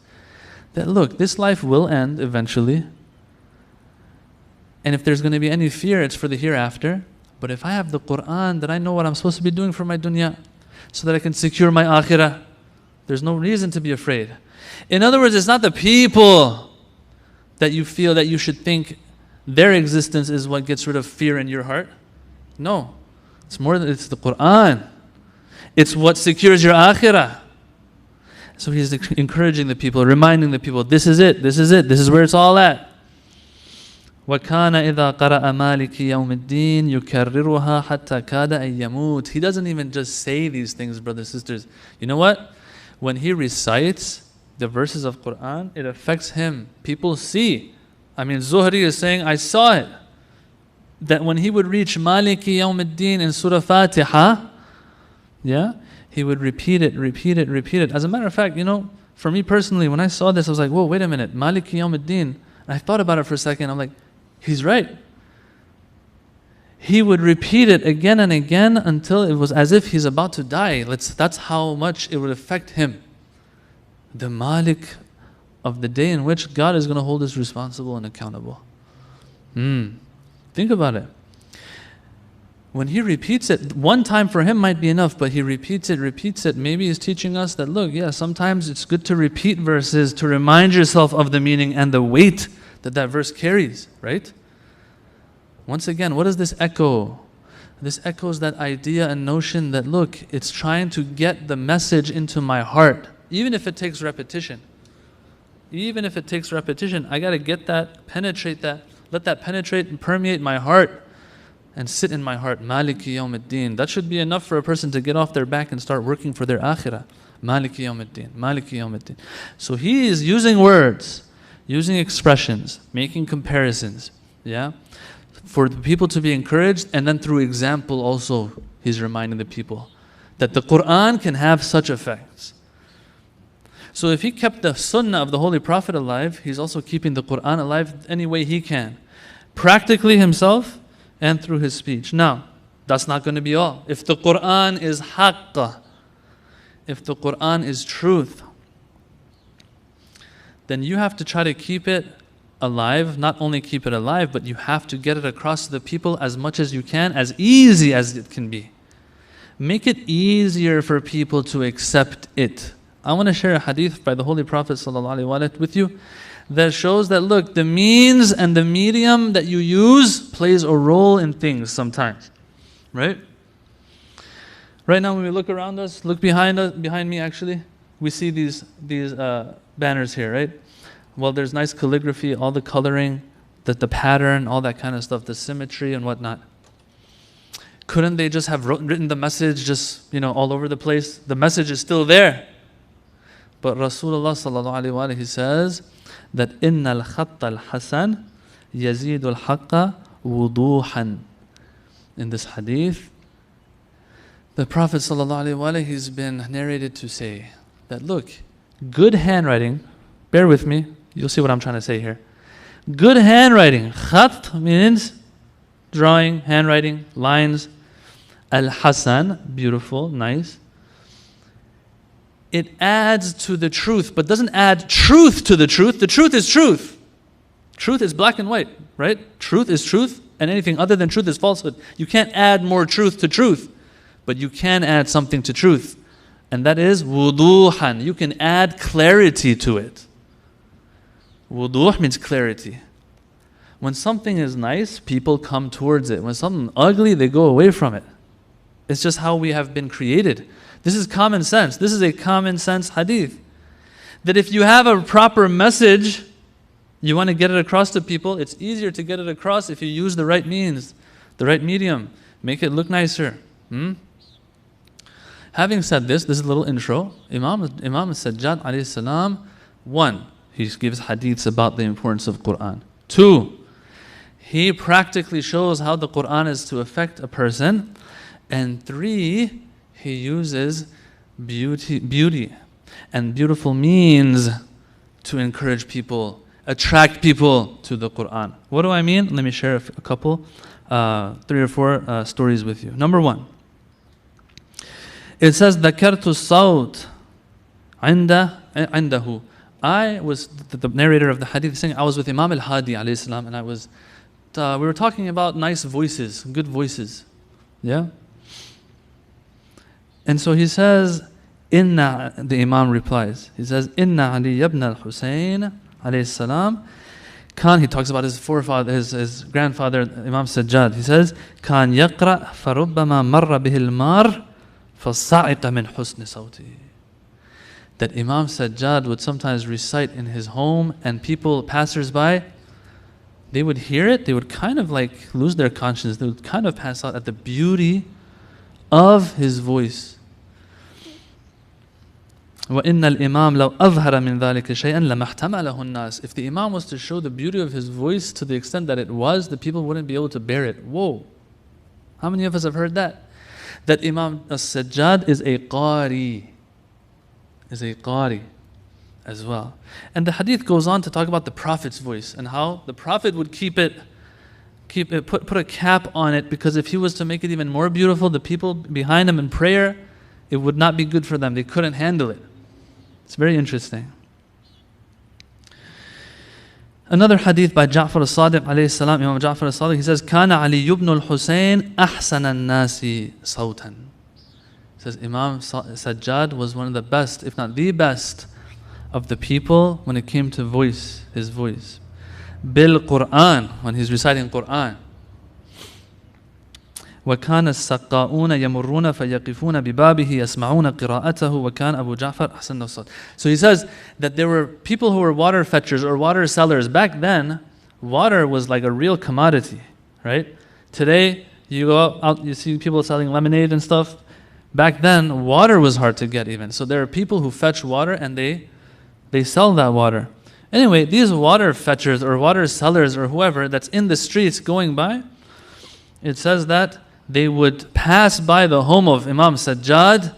That look, this life will end eventually, and if there's going to be any fear, it's for the hereafter. But if I have the Quran, then I know what I'm supposed to be doing for my dunya, so that I can secure my akhirah. There's no reason to be afraid. In other words, it's not the people that you feel that you should think their existence is what gets rid of fear in your heart. No. It's the Quran. It's what secures your akhirah. So he's encouraging the people, reminding the people, this is it, this is where it's all at. وَكَانَ إِذَا قَرَأَ مَالِكِ يَوْمِ الدِّينِ يُكَرِّرُهَا حَتَّى كَادَ أَن يَمُوتَ. He doesn't even just say these things, brothers and sisters. You know what? When he recites the verses of Quran, it affects him. People see. I mean, Zuhri is saying, I saw it. That when he would reach Maliki Yawm al-Din in Surah Fatiha, he would repeat it. As a matter of fact, for me personally, when I saw this, I was like, whoa, wait a minute, Maliki Yawm al-Din. And I thought about it for a second. I'm like, he's right. He would repeat it again and again until it was as if he's about to die. That's how much it would affect him. The Malik of the day in which God is going to hold us responsible and accountable. Think about it. When he repeats it, one time for him might be enough, but he repeats it. Maybe he's teaching us that, look, sometimes it's good to repeat verses to remind yourself of the meaning and the weight that verse carries, right? Once again, what does this echo? This echoes that idea and notion that, look, it's trying to get the message into my heart, even if it takes repetition. Even if it takes repetition, I got to get that, penetrate that, let that penetrate and permeate my heart and sit in my heart. Maliki Yawm al-Din. That should be enough for a person to get off their back and start working for their akhirah. Maliki Yawm al-Din. Maliki Yawm al-Din. So he is using words using expressions, making comparisons, yeah, for the people to be encouraged, and then through example also, he's reminding the people that the Quran can have such effects. So if he kept the sunnah of the Holy Prophet alive, he's also keeping the Quran alive any way he can, practically himself and through his speech. Now, that's not going to be all. If the Quran is haqq, if the Quran is truth, then you have to try to keep it alive. Not only keep it alive, but you have to get it across to the people as much as you can, as easy as it can be. Make it easier for people to accept it. I want to share a hadith by the Holy Prophet ﷺ with you that shows that, look, the means and the medium that you use plays a role in things sometimes. Right? Right now when we look around us, look behind me actually, we see these banners here, right? Well, there's nice calligraphy, all the coloring, the pattern, all that kind of stuff, the symmetry and whatnot. Couldn't they just have written the message just, all over the place? The message is still there. But Rasulullah sallallahu alaihi wasallam, he says that innal khatt al-hasan yazidu al-haqqa wuduhan. In this hadith, the Prophet sallallahu alaihi wasallam, he's been narrated to say that, look, good handwriting, bear with me, you'll see what I'm trying to say here. Good handwriting, khat means drawing, handwriting, lines. Al-hasan, beautiful, nice. It adds to the truth, but doesn't add truth to the truth. The truth is truth. Truth is black and white, right? Truth is truth, and anything other than truth is falsehood. You can't add more truth to truth, but you can add something to truth. And that is wuduhan. You can add clarity to it. Wuduh means clarity. When something is nice, people come towards it. When something ugly, they go away from it. It's just how we have been created. This is common sense. This is a common sense hadith. That if you have a proper message, you want to get it across to people, it's easier to get it across if you use the right means, the right medium. Make it look nicer. Having said this is a little intro. Imam Sajjad alayhi salam, 1, he gives hadiths about the importance of Quran. 2, he practically shows how the Quran is to affect a person. And 3, he uses beauty and beautiful means to encourage people, attract people to the Quran. What do I mean? Let me share a couple, 3 or 4 stories with you. Number 1, it says, ذَكَرْتُ الصَّوْتِ عِنْدَهُ. I was, the narrator of the hadith saying, I was with Imam al-Hadi alayhi salam, and we were talking about nice voices, good voices. Yeah? And so he says, the Imam replies, he says, Inna Ali ibn al-Husayn alayhi salam, he talks about his forefather, his grandfather, Imam Sajjad. He says, كان يقرأ فربما مر به المار فصعق من حسن صوته. That Imam Sajjad would sometimes recite in his home, and people, passers-by, they would hear it, they would kind of like lose their conscience, they would kind of pass out at the beauty of his voice. وَإِنَّ الْإِمَامِ لَوْ أَظْهَرَ مِنْ ذَلِكَ شَيْئًا لَمَا احْتَمَلَهُ النَّاسِ. If the Imam was to show the beauty of his voice to the extent that it was, the people wouldn't be able to bear it. Whoa! How many of us have heard that? That Imam as-Sajjad is a qari. As well. And the hadith goes on to talk about the Prophet's voice and how the Prophet would put a cap on it, because if he was to make it even more beautiful, the people behind him in prayer, it would not be good for them. They couldn't handle it. It's very interesting. Another hadith by Ja'far al-Sadiq alayhi salam, Imam Ja'far al-Sadiq, he says, كان علي ibn al-Husayn أحسن الناس صوتا. He says Imam Sajjad was one of the best, if not the best, of the people when it came to his voice. Bil Quran, when he's reciting Quran. وكان السقاؤون يمرون فيقفون ببابه يسمعون قراءته وكان أبو جعفر أحسن الصوت. So he says that there were people who were water fetchers or water sellers. Back then, water was like a real commodity, right? Today, you go out, you see people selling lemonade and stuff. Back then, water was hard to get even. So there are people who fetch water and they sell that water. Anyway, these water fetchers or water sellers or whoever that's in the streets going by, it says that they would pass by the home of Imam Sajjad,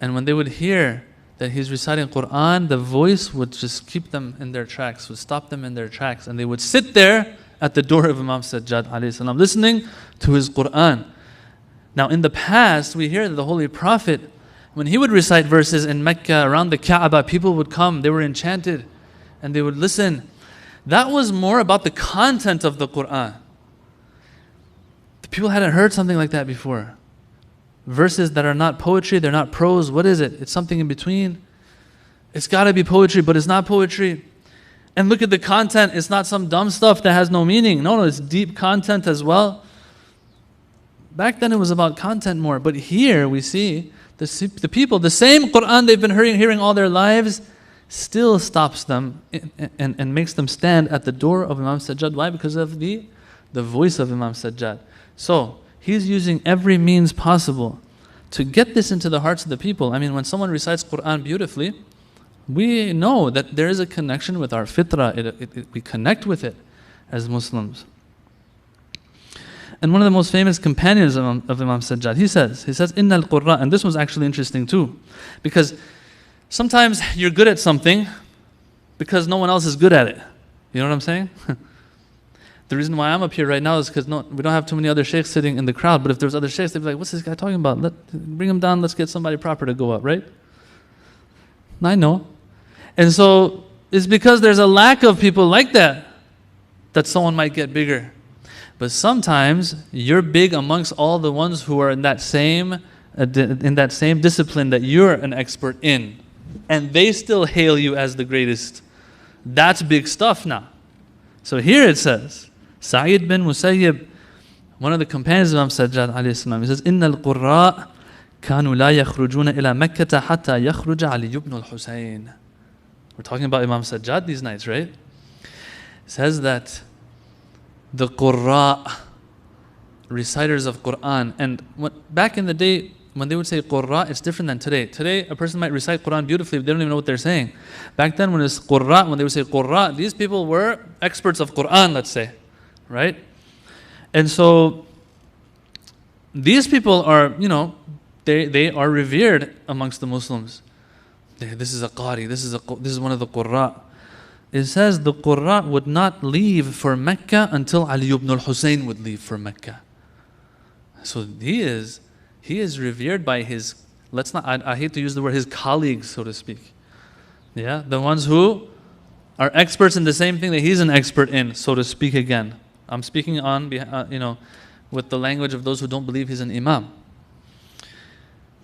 and when they would hear that he's reciting Quran, the voice would just keep them in their tracks, would stop them in their tracks, and they would sit there at the door of Imam Sajjad alayhi salam, listening to his Quran. Now in the past, we hear that the Holy Prophet, when he would recite verses in Mecca around the Kaaba, people would come, they were enchanted, and they would listen. That was more about the content of the Quran. The people hadn't heard something like that before. Verses that are not poetry, they're not prose. What is it? It's something in between. It's got to be poetry, but it's not poetry. And look at the content. It's not some dumb stuff that has no meaning. No, it's deep content as well. Back then it was about content more. But here we see the people, the same Quran they've been hearing all their lives, still stops them and makes them stand at the door of Imam Sajjad. Why? Because of the voice of Imam Sajjad. So he's using every means possible to get this into the hearts of the people. I mean, when someone recites Quran beautifully, we know that there is a connection with our fitrah. We connect with it as Muslims. And one of the most famous companions of Imam Sajjad, he says, Inna al-Qurra, and this was actually interesting too, because sometimes you're good at something because no one else is good at it. You know what I'm saying? The reason why I'm up here right now is because we don't have too many other sheikhs sitting in the crowd, but if there's other sheikhs, they'd be like, what's this guy talking about? Bring him down, let's get somebody proper to go up, right? I know. And so it's because there's a lack of people like that someone might get bigger. But sometimes you're big amongst all the ones who are in that same discipline that you're an expert in, and they still hail you as the greatest. That's big stuff now. So here it says, Sa'id bin Musayyib, one of the companions of Imam Sajjad alayhi salam, he says, Inna al-Qurra kanu la yakhrujuna ila Makkata hatta yakhruja Ali ibn al-Husayn. We're talking about Imam Sajjad these nights, right? It says that the Qurra, reciters of Quran, and back in the day, when they would say Qurra, it's different than today. Today, a person might recite Quran beautifully, but they don't even know what they're saying. Back then, when it's Qurra, when they would say Qurra, these people were experts of Quran, let's say, right? And so, these people are, they are revered amongst the Muslims. This is a Qari, this is one of the Qurra. It says the Qurra would not leave for Mecca until Ali ibn al-Husayn would leave for Mecca. So he is revered by his, I hate to use the word, his colleagues, so to speak. Yeah, the ones who are experts in the same thing that he's an expert in, so to speak again. I'm speaking on, with the language of those who don't believe he's an imam.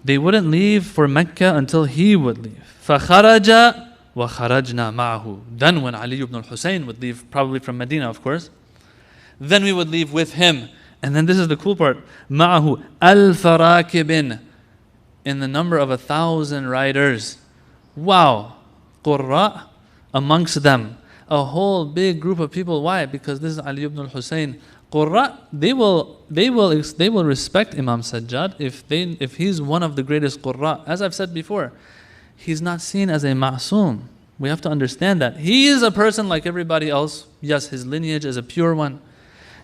They wouldn't leave for Mecca until he would leave. فَخَرَجَ وَخَرَجْنَا مَعَهُ. Then when Ali ibn al-Husayn would leave, probably from Medina, of course, then we would leave with him. And then this is the cool part. مَعَهُ أَلْفَ in the number of 1,000 riders. Wow. Qurra amongst them. A whole big group of people. Why? Because this is Ali ibn al-Husayn. Qurra, they will respect Imam Sajjad if he's one of the greatest Qurra. As I've said before, he's not seen as a ma'soom. We have to understand that. He is a person like everybody else. Yes, his lineage is a pure one.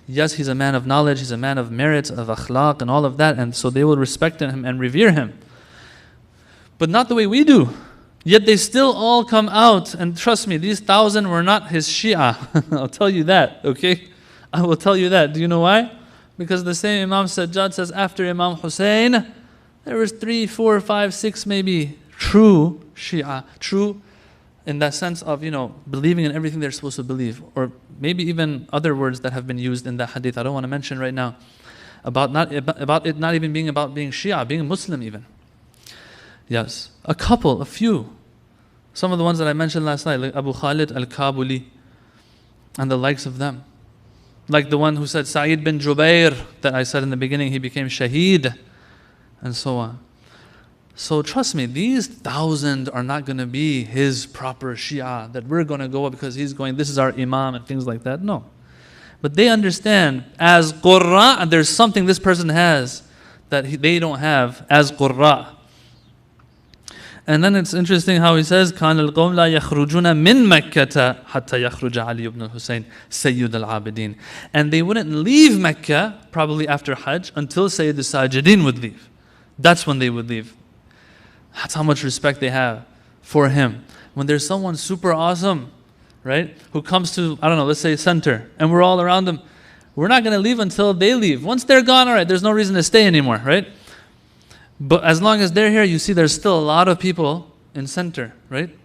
Yes, he's a man of knowledge, he's a man of merits, of akhlaq and all of that, and so they will respect him and revere him. But not the way we do. Yet they still all come out, and trust me, these 1,000 were not his Shia. I'll tell you that, okay? I will tell you that. Do you know why? Because the same Imam Sajjad says after Imam Hussein, there was 3, 4, 5, 6 maybe true Shia, true in that sense of, believing in everything they're supposed to believe. Or maybe even other words that have been used in that hadith, I don't want to mention right now, about it not even being about being Shia, being a Muslim even. Yes, a few. Some of the ones that I mentioned last night, like Abu Khalid al-Kabuli and the likes of them. Like the one who said Sa'id bin Jubair, that I said in the beginning, he became shaheed, and so on. So trust me, these 1,000 are not going to be his proper Shia, that we're going to go because he's going, this is our Imam and things like that. No. But they understand, as Qurra, there's something this person has that they don't have as Qurra. And then it's interesting how he says, كان القوم لا يخرجون من مكة حتى يخرج علي بن الحسين Syed ul Abidin. And they wouldn't leave Mecca, probably after Hajj, until Sayyid al-Sajidin would leave. That's when they would leave. That's how much respect they have for him. When there's someone super awesome, right, who comes to, I don't know, let's say center, and we're all around them, we're not going to leave until they leave. Once they're gone, all right, there's no reason to stay anymore, right? But as long as they're here, you see there's still a lot of people in center, right?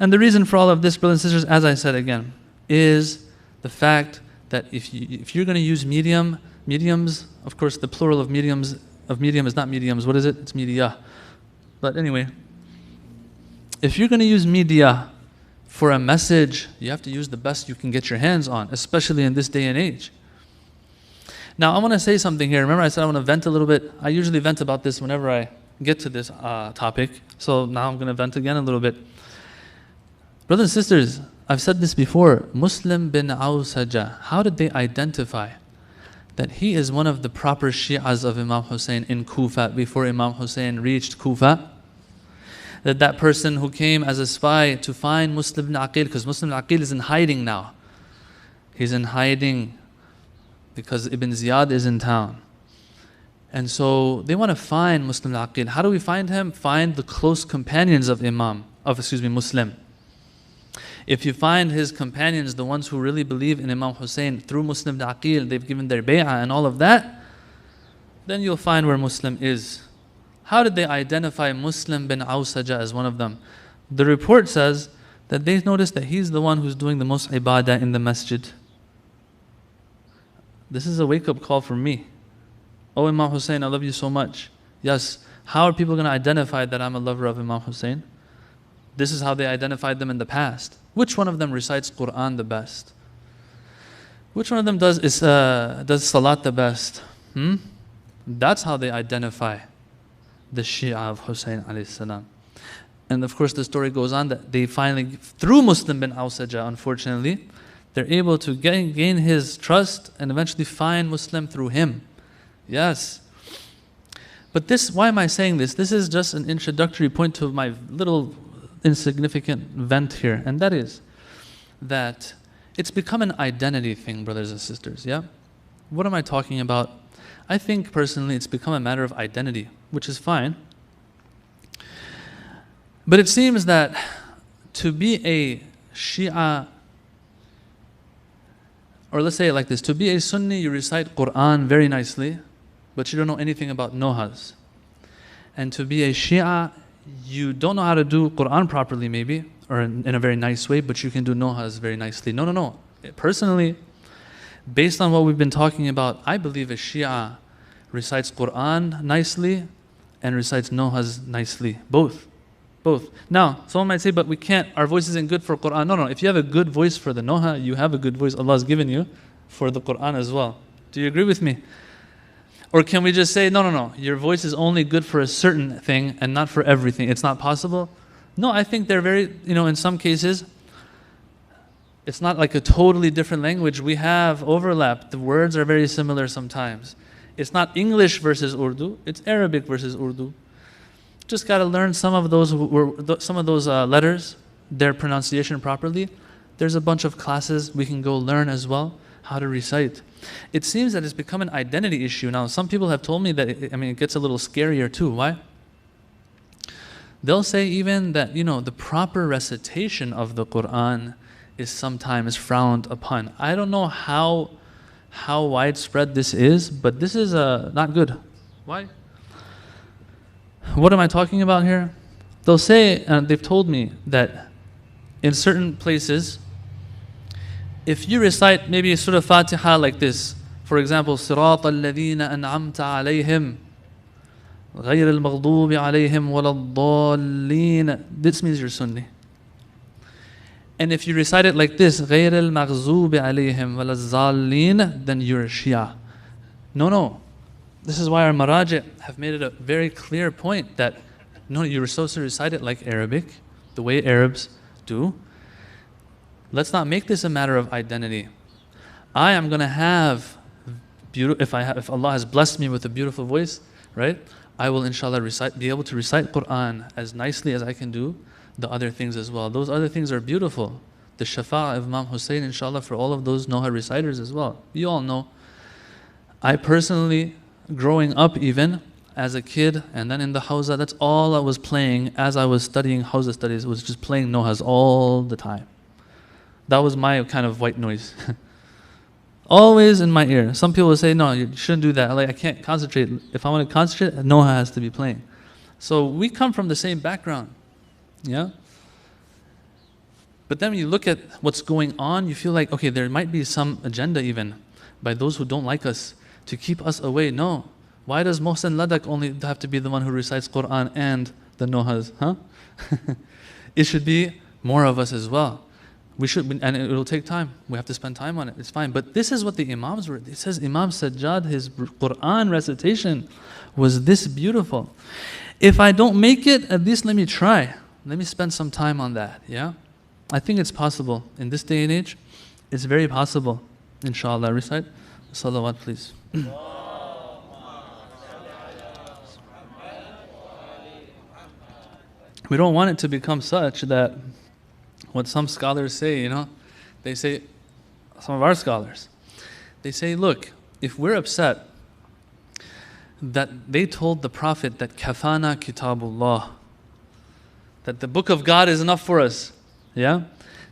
And the reason for all of this, brothers and sisters, as I said again, is the fact that if you're going to use mediums, of course the plural of medium is not mediums. What is it? It's media. But anyway, if you're going to use media for a message, you have to use the best you can get your hands on, especially in this day and age. Now, I want to say something here. Remember I said I want to vent a little bit. I usually vent about this whenever I get to this topic. So now I'm going to vent again a little bit. Brothers and sisters, I've said this before. Muslim bin Awsaja, how did they identify that he is one of the proper Shi'as of Imam Hussein in Kufa before Imam Hussein reached Kufa? That person who came as a spy to find Muslim bin Aqil, because Muslim bin Aqil is in hiding now. He's in hiding because Ibn Ziyad is in town. And so they want to find Muslim bin Aqil. How do we find him? Find the close companions of Muslim. If you find his companions, the ones who really believe in Imam Hussein through Muslim bin Aqil, they've given their bay'ah and all of that, then you'll find where Muslim is. How did they identify Muslim bin Awsaja as one of them? The report says that they noticed that he's the one who's doing the most ibadah in the masjid. This is a wake-up call for me. Oh, Imam Hussein, I love you so much. Yes, how are people going to identify that I'm a lover of Imam Hussein? This is how they identified them in the past. Which one of them recites Quran the best? Which one of them does Salat the best? That's how they identify the Shia of Hussein alayhi salam. And of course the story goes on that they finally, through Muslim bin Awsaja, unfortunately, they're able to gain his trust and eventually find Muslim through him. Yes. But this, why am I saying this? This is just an introductory point to my little insignificant vent here, and that is that it's become an identity thing, brothers and sisters, yeah? What am I talking about? I think personally it's become a matter of identity, which is fine. But it seems that to be a Shia, or let's say it like this, to be a Sunni, you recite Quran very nicely, but you don't know anything about Nohas. And to be a Shia, you don't know how to do Quran properly maybe, or in a very nice way, but you can do Nohas very nicely. No. Personally, based on what we've been talking about, I believe a Shia recites Quran nicely and recites Nohas nicely. Both. Now, someone might say, but we can't, our voice isn't good for Quran. No. If you have a good voice for the Noha, you have a good voice Allah has given you for the Quran as well. Do you agree with me? Or can we just say, no, your voice is only good for a certain thing and not for everything? It's not possible? No, I think they're very, in some cases, it's not like a totally different language. We have overlap. The words are very similar sometimes. It's not English versus Urdu, it's Arabic versus Urdu. Just got to learn some of those letters, their pronunciation properly. There's a bunch of classes we can go learn as well how to recite. It seems that it's become an identity issue. Now, some people have told me that it gets a little scarier too. Why? They'll say even that, the proper recitation of the Quran is sometimes frowned upon. I don't know how widespread this is, but this is not good. Why? What am I talking about here? They'll say, they've told me that in certain places, if you recite maybe Surah Fatiha like this, for example, صِرَاطَ الَّذِينَ أَنْعَمْتَ عَلَيْهِمْ غَيْرِ الْمَغْضُوبِ عَلَيْهِمْ وَلَا الضَّالِّينَ, this means you're Sunni. And if you recite it like this, غَيْرِ الْمَغْضُوبِ عَلَيْهِمْ وَلَا الضَّالِّينَ, then you're a Shia. No. This is why our Maraji have made it a very clear point that no, you're supposed to recite it like Arabic, the way Arabs do. Let's not make this a matter of identity. I am going to have, if Allah has blessed me with a beautiful voice, right? I will inshallah be able to recite Quran as nicely as I can do the other things as well. Those other things are beautiful. The Shafa'ah of Imam Hussein, inshallah, for all of those Noha reciters as well. You all know. I personally, growing up even, as a kid, and then in the Hawza, that's all I was playing as I was studying Hawza studies, was just playing Nohas all the time. That was my kind of white noise. Always in my ear. Some people will say, no, you shouldn't do that. Like, I can't concentrate. If I want to concentrate, Noha has to be playing. So we come from the same background. Yeah? But then when you look at what's going on, you feel like, okay, there might be some agenda even by those who don't like us to keep us away. No. Why does Mohsen Ladak only have to be the one who recites Quran and the Nohas? Huh? It should be more of us as well. We should, and it will take time. We have to spend time on it. It's fine. But this is what the Imams were. It says Imam Sajjad, his Quran recitation was this beautiful. If I don't make it, at least let me try. Let me spend some time on that. Yeah? I think it's possible. In this day and age, it's very possible. Inshallah. Recite salawat, please. We don't want it to become such that what some scholars say, they say, some of our scholars, they say, look, if we're upset that they told the Prophet that kafana kitabullah, that the book of God is enough for us, yeah?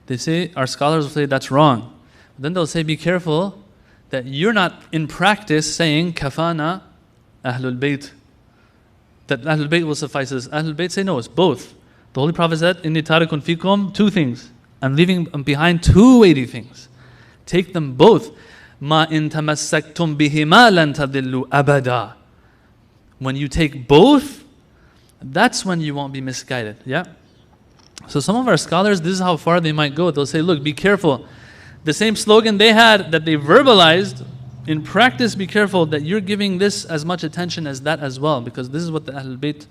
They say, our scholars will say that's wrong. Then they'll say, be careful that you're not in practice saying kafana ahlul bayt, that Ahlul Bayt will suffice us. Ahlul Bayt say no, it's both. The Holy Prophet said, Inni tarikun fikum, 2 things. I'm leaving behind 2 weighty things. Take them both. Ma in tamassaktum bihima lan tadillu abada. When you take both, that's when you won't be misguided. Yeah? So some of our scholars, this is how far they might go. They'll say, look, be careful. The same slogan they had that they verbalized, in practice, be careful that you're giving this as much attention as that as well, because this is what the Ahlul Bayt,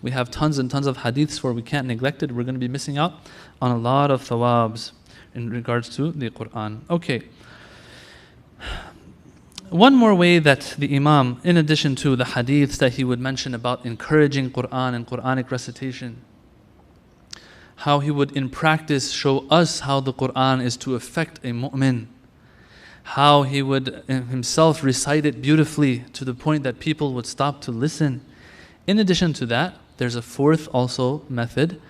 we have tons and tons of hadiths for. We can't neglect it. We're going to be missing out on a lot of thawabs in regards to the Quran. Okay. One more way that the Imam, in addition to the hadiths that he would mention about encouraging Quran and Quranic recitation, how he would in practice show us how the Quran is to affect a mu'min, how he would himself recite it beautifully to the point that people would stop to listen. In addition to that, there's a 4th also method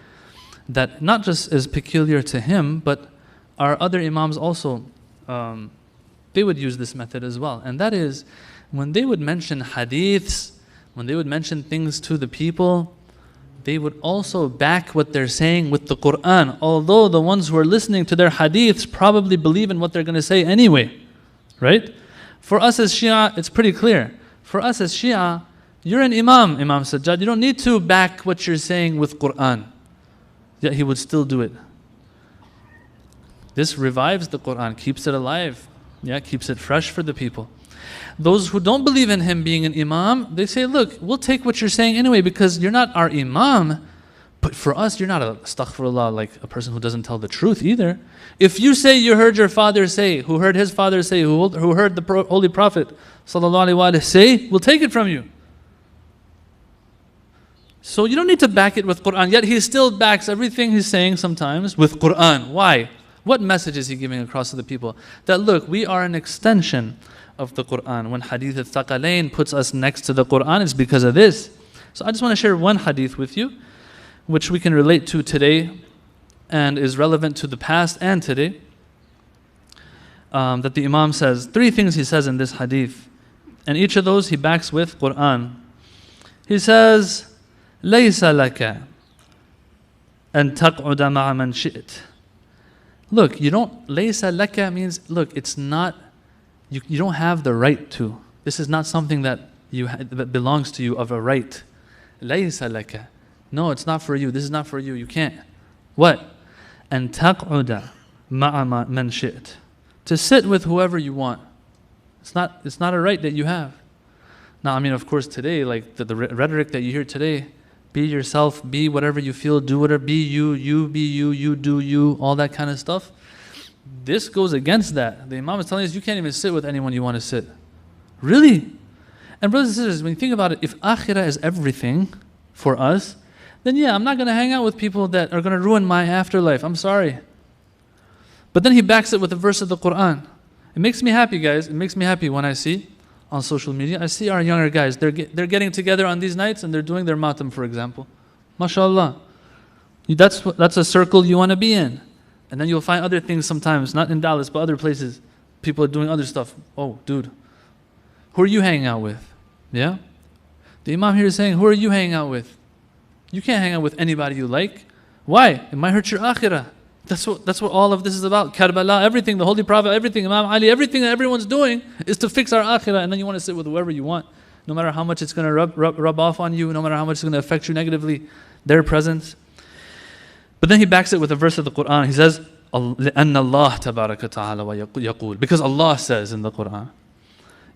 that not just is peculiar to him, but our other Imams also, they would use this method as well. And that is, when they would mention hadiths, when they would mention things to the people, they would also back what they're saying with the Quran, although the ones who are listening to their hadiths probably believe in what they're going to say anyway. Right? For us as Shia, it's pretty clear. For us as Shia, you're an Imam, Imam Sajjad. You don't need to back what you're saying with Quran. Yet he would still do it. This revives the Quran, keeps it alive. Yeah, keeps it fresh for the people. Those who don't believe in him being an Imam, they say, look, we'll take what you're saying anyway because you're not our Imam. But for us, you're not a astaghfirullah, like a person who doesn't tell the truth either. If you say you heard your father say, who heard his father say, who heard the Holy Prophet sallallahu alaihi wasallam say, we'll take it from you. So you don't need to back it with Quran. Yet he still backs everything he's saying sometimes with Quran. Why? What message is he giving across to the people? That look, we are an extension of the Quran. When Hadith al-Thaqalain puts us next to the Quran, it's because of this. So I just want to share one hadith with you, which we can relate to today and is relevant to the past and today. That the Imam says, 3 things he says in this hadith. And each of those he backs with Quran. He says, لَيْسَ لَكَ أَن تَقْعُدَ مَعَ مَنْ شِئْتَ. Look, you don't, لَيْسَ لَكَ means, look, it's not, you don't have the right to. This is not something that that belongs to you of a right. لَيْسَ لَكَ. No, it's not for you. This is not for you. You can't. What? أَن تَقْعُدَ مَعَ مَنْ شِئْتَ. To sit with whoever you want. It's not a right that you have. Now, I mean, of course, today, like the rhetoric that you hear today, be yourself, be whatever you feel, do whatever, be you, you be you, you do you, all that kind of stuff. This goes against that. The Imam is telling us you can't even sit with anyone you want to sit. Really? And brothers and sisters, when you think about it, if akhirah is everything for us, then yeah, I'm not going to hang out with people that are going to ruin my afterlife. I'm sorry. But then he backs it with a verse of the Quran. It makes me happy, guys. It makes me happy when I see on social media, I see our younger guys. They're getting together on these nights and they're doing their matam, for example. MashaAllah. That's a circle you want to be in. And then you'll find other things sometimes, not in Dallas, but other places. People are doing other stuff. Oh, dude. Who are you hanging out with? Yeah? The Imam here is saying, who are you hanging out with? You can't hang out with anybody you like. Why? It might hurt your akhirah. That's what all of this is about. Karbala, everything, the Holy Prophet, everything, Imam Ali, everything that everyone's doing is to fix our akhirah, and then you want to sit with whoever you want. No matter how much it's going to rub off on you, no matter how much it's going to affect you negatively, their presence. But then he backs it with a verse of the Quran. He says, لأن الله تبارك وتعالى يقول, because Allah says in the Quran,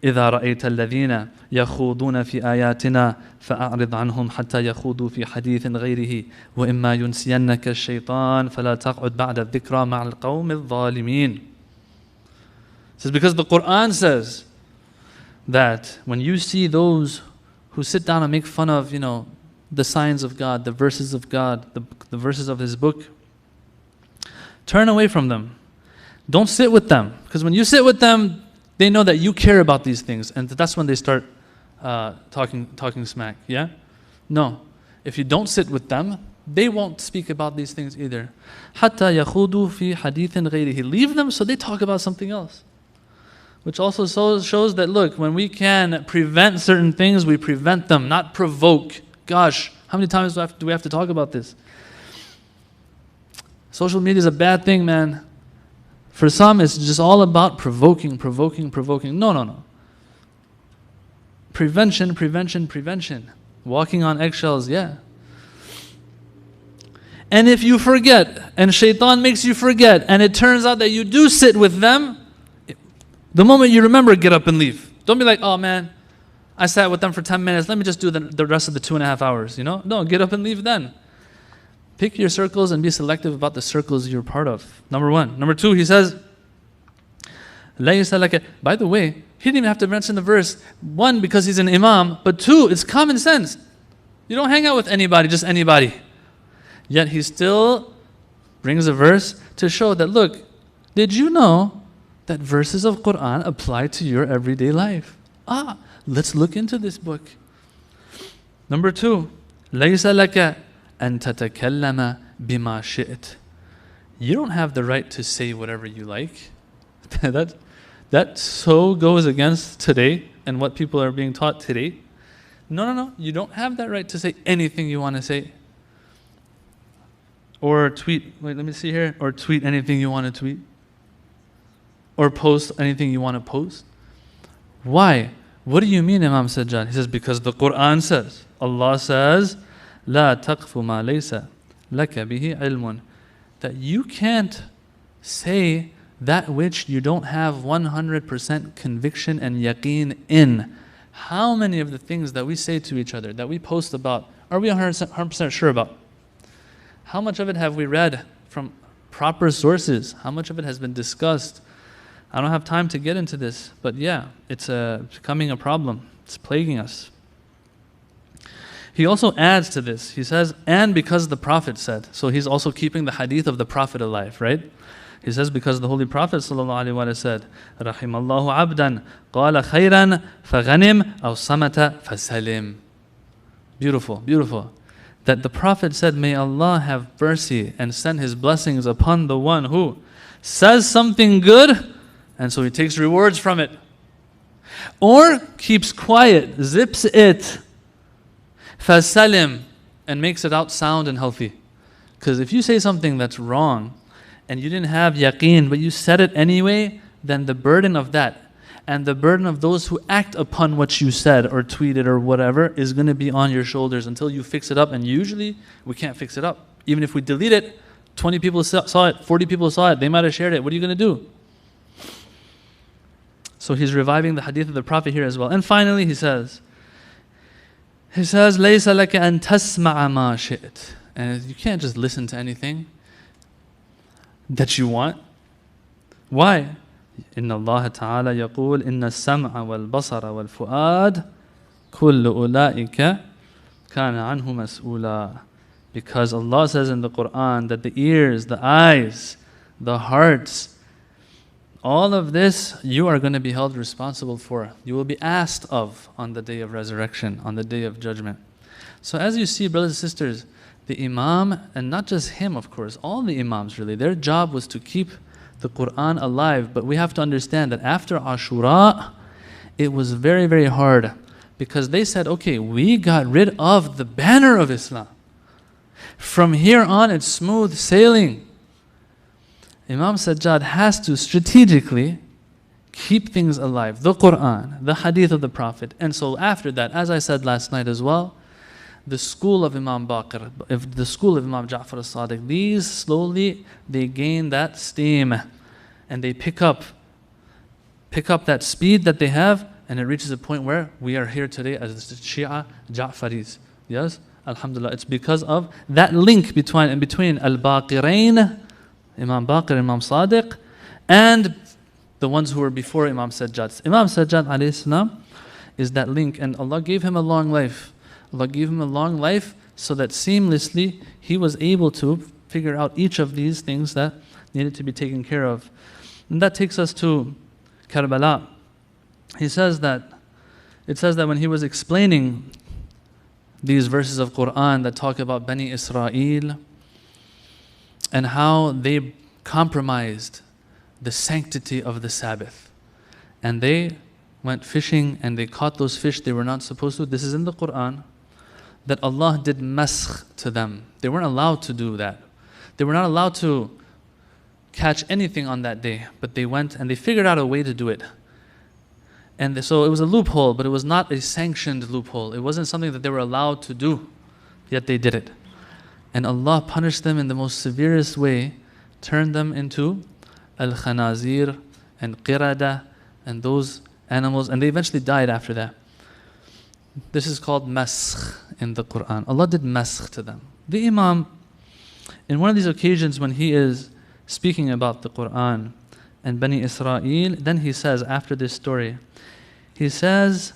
إذا رأيت الذين يخوضون في آياتنا فأعرض عنهم حتى يخوضوا في حديث غيره وإما ينسينك الشيطان فلا تقعد بعد الذكرى مع القوم الظالمين. It says, because the Quran says that when you see those who sit down and make fun of, the signs of God, the verses of God, the verses of His book, turn away from them. Don't sit with them. Because when you sit with them, they know that you care about these things. And that's when they start talking smack. Yeah? No. If you don't sit with them, they won't speak about these things either. حَتَّى يَخُوضُوا فِي حَدِيثٍ غَيْرِهِ. Leave them so they talk about something else. Which also shows that, look, when we can prevent certain things, we prevent them, not provoke. Gosh, how many times do we have to talk about this? Social media is a bad thing, man. For some, it's just all about provoking. No. Prevention. Walking on eggshells, yeah. And if you forget, and shaitan makes you forget, and it turns out that you do sit with them, the moment you remember, get up and leave. Don't be like, oh man, I sat with them for 10 minutes, let me just do the rest of the 2.5 hours, No, get up and leave then. Pick your circles and be selective about the circles you're part of. Number one. Number two, he says, by the way, he didn't even have to mention the verse. One, because he's an imam, but two, it's common sense. You don't hang out with anybody, just anybody. Yet he still brings a verse to show that, look, did you know that verses of Quran apply to your everyday life? Let's look into this book. Number two, لَيْسَ لَكَ أَن تَتَكَلَّمَ بِمَا شِئْتَ. You don't have the right to say whatever you like. That so goes against today and what people are being taught today. No. You don't have that right to say anything you want to say. Or tweet, let me see here. Or tweet anything you want to tweet. Or post anything you want to post. Why? What do you mean, Imam Sajjad? He says, because the Quran says, Allah says, لا تقف ما ليس لك به علم. That you can't say that which you don't have 100% conviction and yaqeen in. How many of the things that we say to each other, that we post about, are we 100% sure about? How much of it have we read from proper sources? How much of it has been discussed? I don't have time to get into this, but yeah, it's becoming a problem. It's plaguing us. He also adds to this. He says, and because the Prophet said. So he's also keeping the hadith of the Prophet alive, right? He says, because the Holy Prophet ﷺ said, رَحِمَ اللَّهُ عَبْدًا قَالَ خَيْرًا فَغَنِمْ أَوْ صَمَتَ فَسَلِمْ. Beautiful. That the Prophet said, may Allah have mercy and send His blessings upon the one who says something good, and so he takes rewards from it. Or keeps quiet, zips it, فَسَلِمْ, and makes it out sound and healthy. Because if you say something that's wrong, and you didn't have yaqeen, but you said it anyway, then the burden of that, and the burden of those who act upon what you said, or tweeted, or whatever, is going to be on your shoulders until you fix it up, and usually, we can't fix it up. Even if we delete it, 20 people saw it, 40 people saw it, they might have shared it, what are you going to do? So he's reviving the hadith of the Prophet here as well. And finally he says, لَيْسَ لَكَ أَن تَسْمَعَ مَا شِئْتَ. And you can't just listen to anything that you want. Why? إِنَّ اللَّهَ تَعَالَى يَقُولُ إِنَّ السَّمْعَ وَالْبَصَرَ وَالْفُؤَادَ كُلُّ أُولَٰئِكَ كَانَ عَنْهُ مَسْئُولًا. Because Allah says in the Quran that the ears, the eyes, the hearts, all of this you are going to be held responsible for. You will be asked of on the day of resurrection, on the day of judgment. So as you see, brothers and sisters, the Imam, and not just him of course, all the Imams really, their job was to keep the Quran alive. But we have to understand that after Ashura, it was very, very hard. Because they said, okay, we got rid of the banner of Islam. From here on, it's smooth sailing. Imam Sajjad has to strategically keep things alive. The Quran, the Hadith of the Prophet. And so after that, as I said last night as well, the school of Imam Baqir, the school of Imam Ja'far as-Sadiq, these slowly, they gain that steam. And they pick up that speed that they have, and it reaches a point where we are here today as the Shia Ja'faris. Yes? Alhamdulillah. It's because of that link between Al-Baqirain, Imam Baqir, Imam Sadiq, and the ones who were before Imam Sajjad. Imam Sajjad alayhi salam is that link, and Allah gave him a long life. Allah gave him a long life so that seamlessly he was able to figure out each of these things that needed to be taken care of. And that takes us to Karbala. It says that when he was explaining these verses of Quran that talk about Bani Israel and how they compromised the sanctity of the Sabbath. And they went fishing and they caught those fish they were not supposed to. This is in the Quran, that Allah did maskh to them. They weren't allowed to do that. They were not allowed to catch anything on that day, but they went and they figured out a way to do it. And so it was a loophole, but it was not a sanctioned loophole. It wasn't something that they were allowed to do, yet they did it. And Allah punished them in the most severest way, turned them into al-khanazir and qirada and those animals, and they eventually died after that. This is called maskh in the Quran. Allah did maskh to them. The Imam, in one of these occasions when he is speaking about the Quran and Bani Israel, then he says, after this story, he says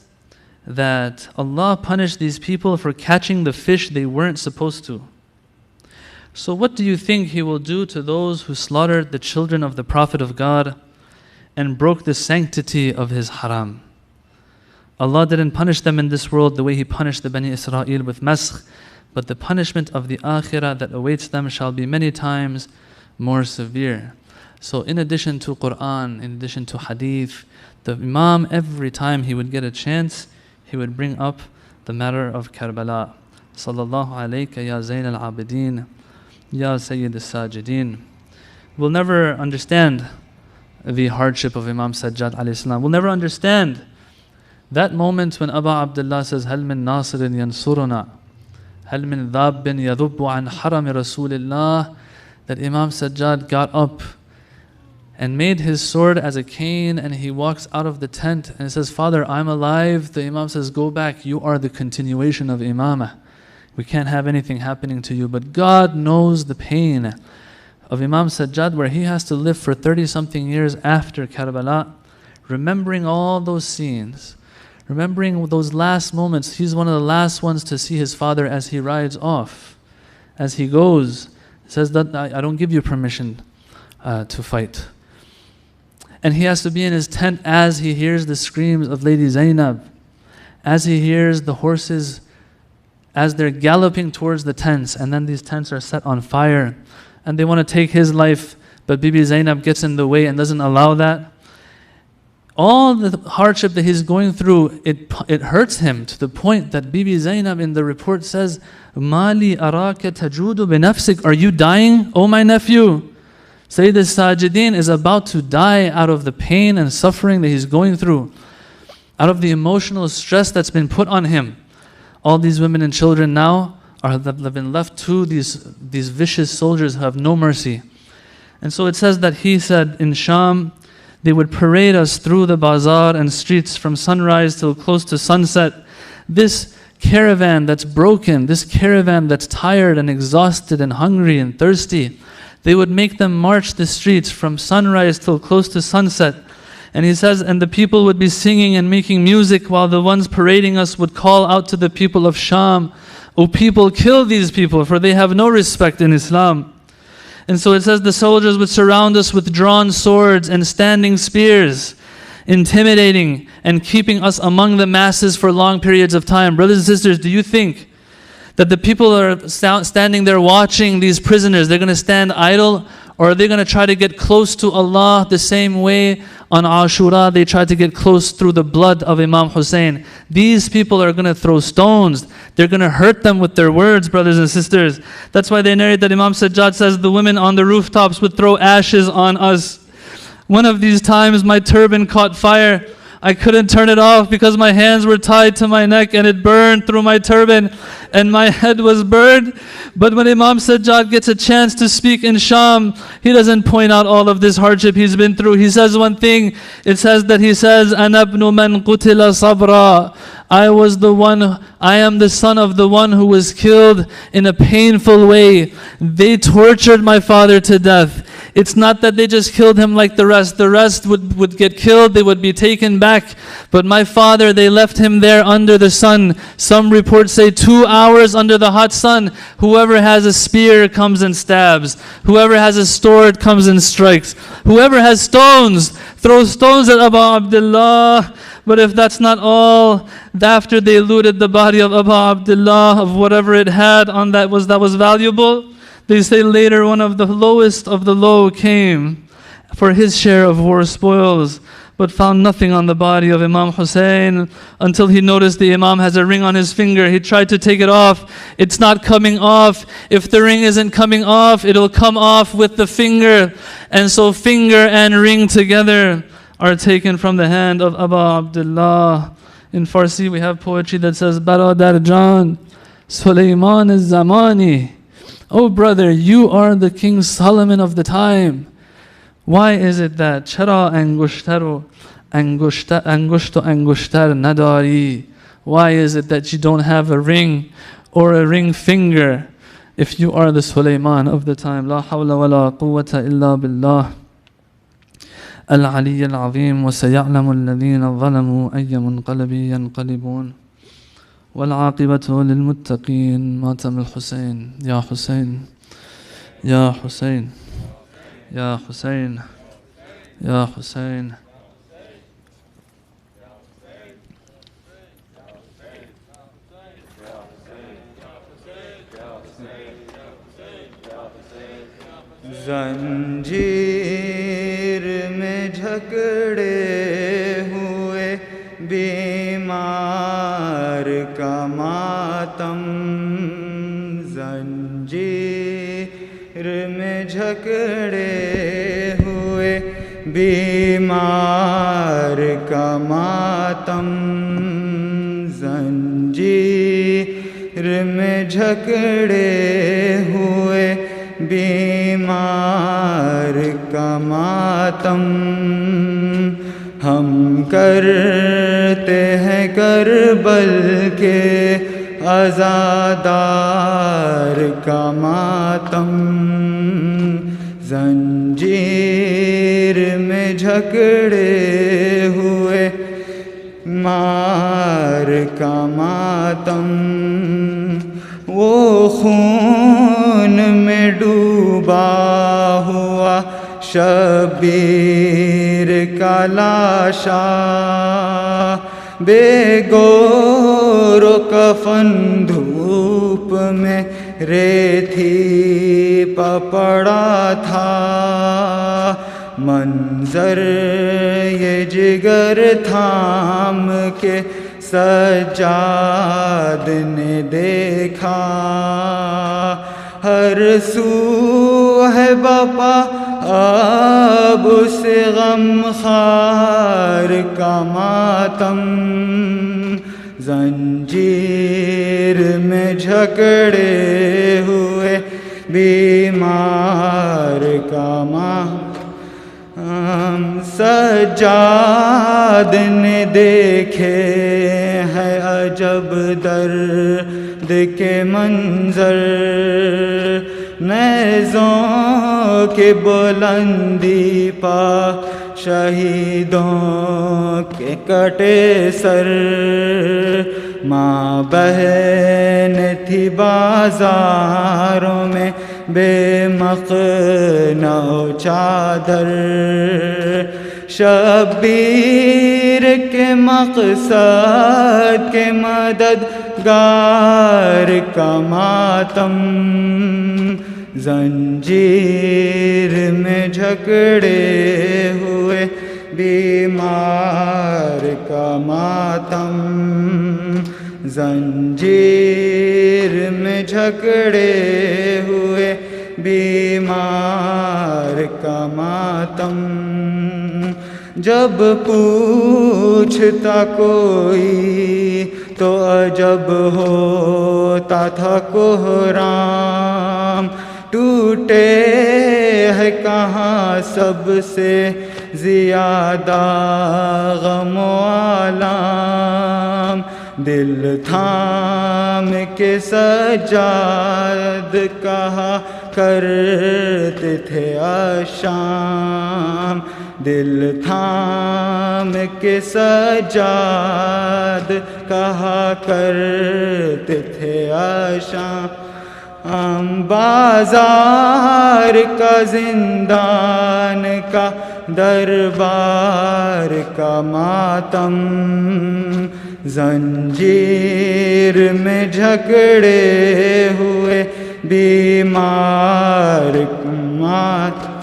that Allah punished these people for catching the fish they weren't supposed to. So what do you think He will do to those who slaughtered the children of the Prophet of God and broke the sanctity of His haram? Allah didn't punish them in this world the way He punished the Bani Israel with maskh, but the punishment of the akhirah that awaits them shall be many times more severe. So in addition to Quran, in addition to Hadith, the Imam, every time he would get a chance, he would bring up the matter of Karbala. Sallallahu alayka ya Zayn al-Abidin, ya Sayyid al-Sajidin. We'll never understand the hardship of Imam Sajjad alayhi salam. We'll never understand that moment when Aba Abdullah says, هَلْ مِن نَاصِرٍ يَنْصُرُنَا هَلْ مِن ذَابٍ يَذُبُّ عَنْ حَرَمِ رَسُولِ اللَّهِ, that Imam Sajjad got up and made his sword as a cane, and he walks out of the tent and says, Father, I'm alive. The Imam says, go back, you are the continuation of Imamah. We can't have anything happening to you. But God knows the pain of Imam Sajjad, where he has to live for 30-something years after Karbala, remembering all those scenes, remembering those last moments. He's one of the last ones to see his father as he rides off. As he goes, he says that I don't give you permission to fight. And he has to be in his tent as he hears the screams of Lady Zainab, as he hears the horses as they're galloping towards the tents, and then these tents are set on fire, and they want to take his life, but Bibi Zainab gets in the way and doesn't allow that. All the hardship that he's going through, it hurts him to the point that Bibi Zainab in the report says, Mali araka tajudu binafsik, are you dying, oh my nephew? Sayyid al-Sajidin is about to die out of the pain and suffering that he's going through, out of the emotional stress that's been put on him. All these women and children now have been left to these vicious soldiers who have no mercy. And so it says that he said in Sham, they would parade us through the bazaar and streets from sunrise till close to sunset. This caravan that's broken, this caravan that's tired and exhausted and hungry and thirsty, they would make them march the streets from sunrise till close to sunset. And he says, and the people would be singing and making music while the ones parading us would call out to the people of Sham, O people, kill these people, for they have no respect in Islam. And so it says the soldiers would surround us with drawn swords and standing spears, intimidating and keeping us among the masses for long periods of time. Brothers and sisters, do you think that the people are standing there watching these prisoners, they're going to stand idle? Or are they going to try to get close to Allah the same way on Ashura they tried to get close through the blood of Imam Hussein? These people are going to throw stones. They're going to hurt them with their words, brothers and sisters. That's why they narrate that Imam Sajjad says the women on the rooftops would throw ashes on us. One of these times my turban caught fire. I couldn't turn it off because my hands were tied to my neck and it burned through my turban and my head was burned. But when Imam Sajjad gets a chance to speak in Sham, he doesn't point out all of this hardship he's been through. He says one thing. It says that he says, "Ana ibnu man qutila sabra." I am the son of the one who was killed in a painful way. They tortured my father to death. It's not that they just killed him like the rest. The rest would get killed, they would be taken back. But my father, they left him there under the sun. Some reports say 2 hours under the hot sun. Whoever has a spear comes and stabs. Whoever has a sword comes and strikes. Whoever has stones, throws stones at Abu Abdullah. But if that's not all, after they looted the body of Abu Abdullah, of whatever it had on that was valuable, they say later one of the lowest of the low came for his share of war spoils, but found nothing on the body of Imam Hussein until he noticed the Imam has a ring on his finger. He tried to take it off. It's not coming off. If the ring isn't coming off, it'll come off with the finger. And so finger and ring together are taken from the hand of Abu Abdullah. In Farsi we have poetry that says, Baradar Jan, Sulaiman al-Zamani. Oh brother, you are the King Solomon of the time. Why is it that Chara angushtaru angushto angushtar nadari? Why is it that you don't have a ring or a ring finger if you are the Sulaiman of the time? La hawla wa la quwwata illa billah. العلي العظيم وسيعلم الذين ظلموا أي منقلب ينقلبون والعاقبة للمتقين. ماتم الحسين يا حسين يا حسين يا حسين يا حسين. जंजीर में झगड़े हुए बीमार का मातम, जंजीर में झगड़े हुए बीमार का मातम, जंजीर में झगड़े हुए बीमार का मातम। हम करते हैं करबल के आज़ादार का मातम, जंजीर में झगड़े हुए मार का मातम। वो खून में डूबा हुआ शबीर का लाशा, बेगोरो कफन धूप में रेती पपड़ा था। मंजर ये जिगर थाम के सज्जाद ने देखा, हर सू है बपा अब उसे गमखार का मातम, जंजीर में झगड़े हुए बीमार का मातम। सज्जाद ने देखे है अजब दर्द के मंजर, نیزوں کی بلندی پا شہیدوں کے کٹے سر ماں بہن تھی بازاروں میں بے مخنا و چادر شبیر کے مقصد کے مددگار کا ماتم زنجیر میں جھکڑے ہوئے بیمار کا ماتم زنجیر میں جھکڑے ہوئے بیمار کا ماتم جب پوچھتا کوئی تو عجب ہوتا تھا کوہرام ٹوٹے ہے کہاں سب سے زیادہ غم و آلام دل تھام کے سجاد کہا کرتے تھے آشام دل تھام کے سجاد کہا کرتے تھے آشام بازار کا زندان کا دربار کا ماتم زنجیر میں جھکڑے ہوئے بیمار ماتم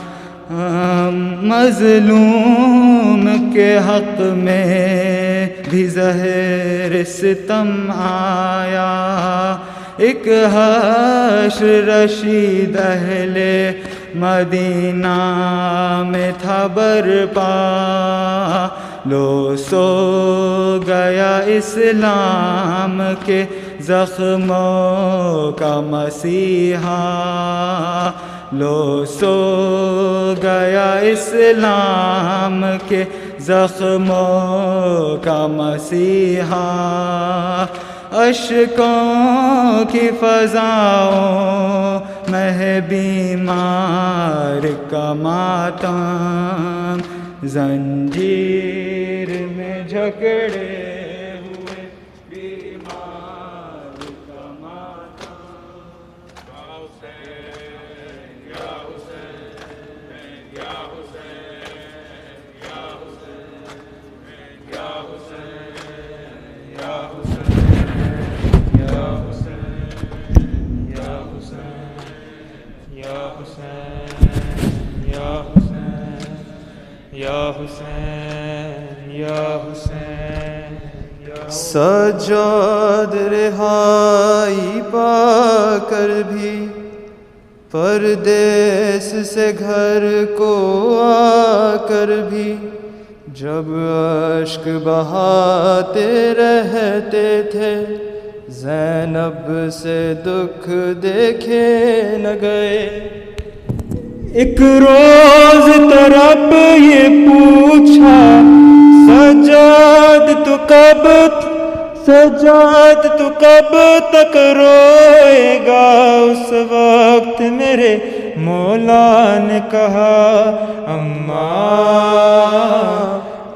مظلوم کے حق میں بھی زہر ستم آیا ایک حشر رشید اہل مدینہ میں تھا برپا لو سو گیا اسلام کے زخموں کا مسیحا لو سو گیا اسلام کے زخموں کا مسیحا اشکوں کی فضاؤں میں بیمار کا ماتم زنجیر میں جھکڑے ہوئے بیمار کا ماتم سجاد رہائی پا کر بھی پردیس سے گھر کو آ کر بھی جب اشک بہاتے رہتے تھے زینب سے دکھ دیکھے نہ گئے ایک روز تو رب یہ پوچھا سجاد تو کب تک روئے گا اس وقت میرے مولا نے کہا اماں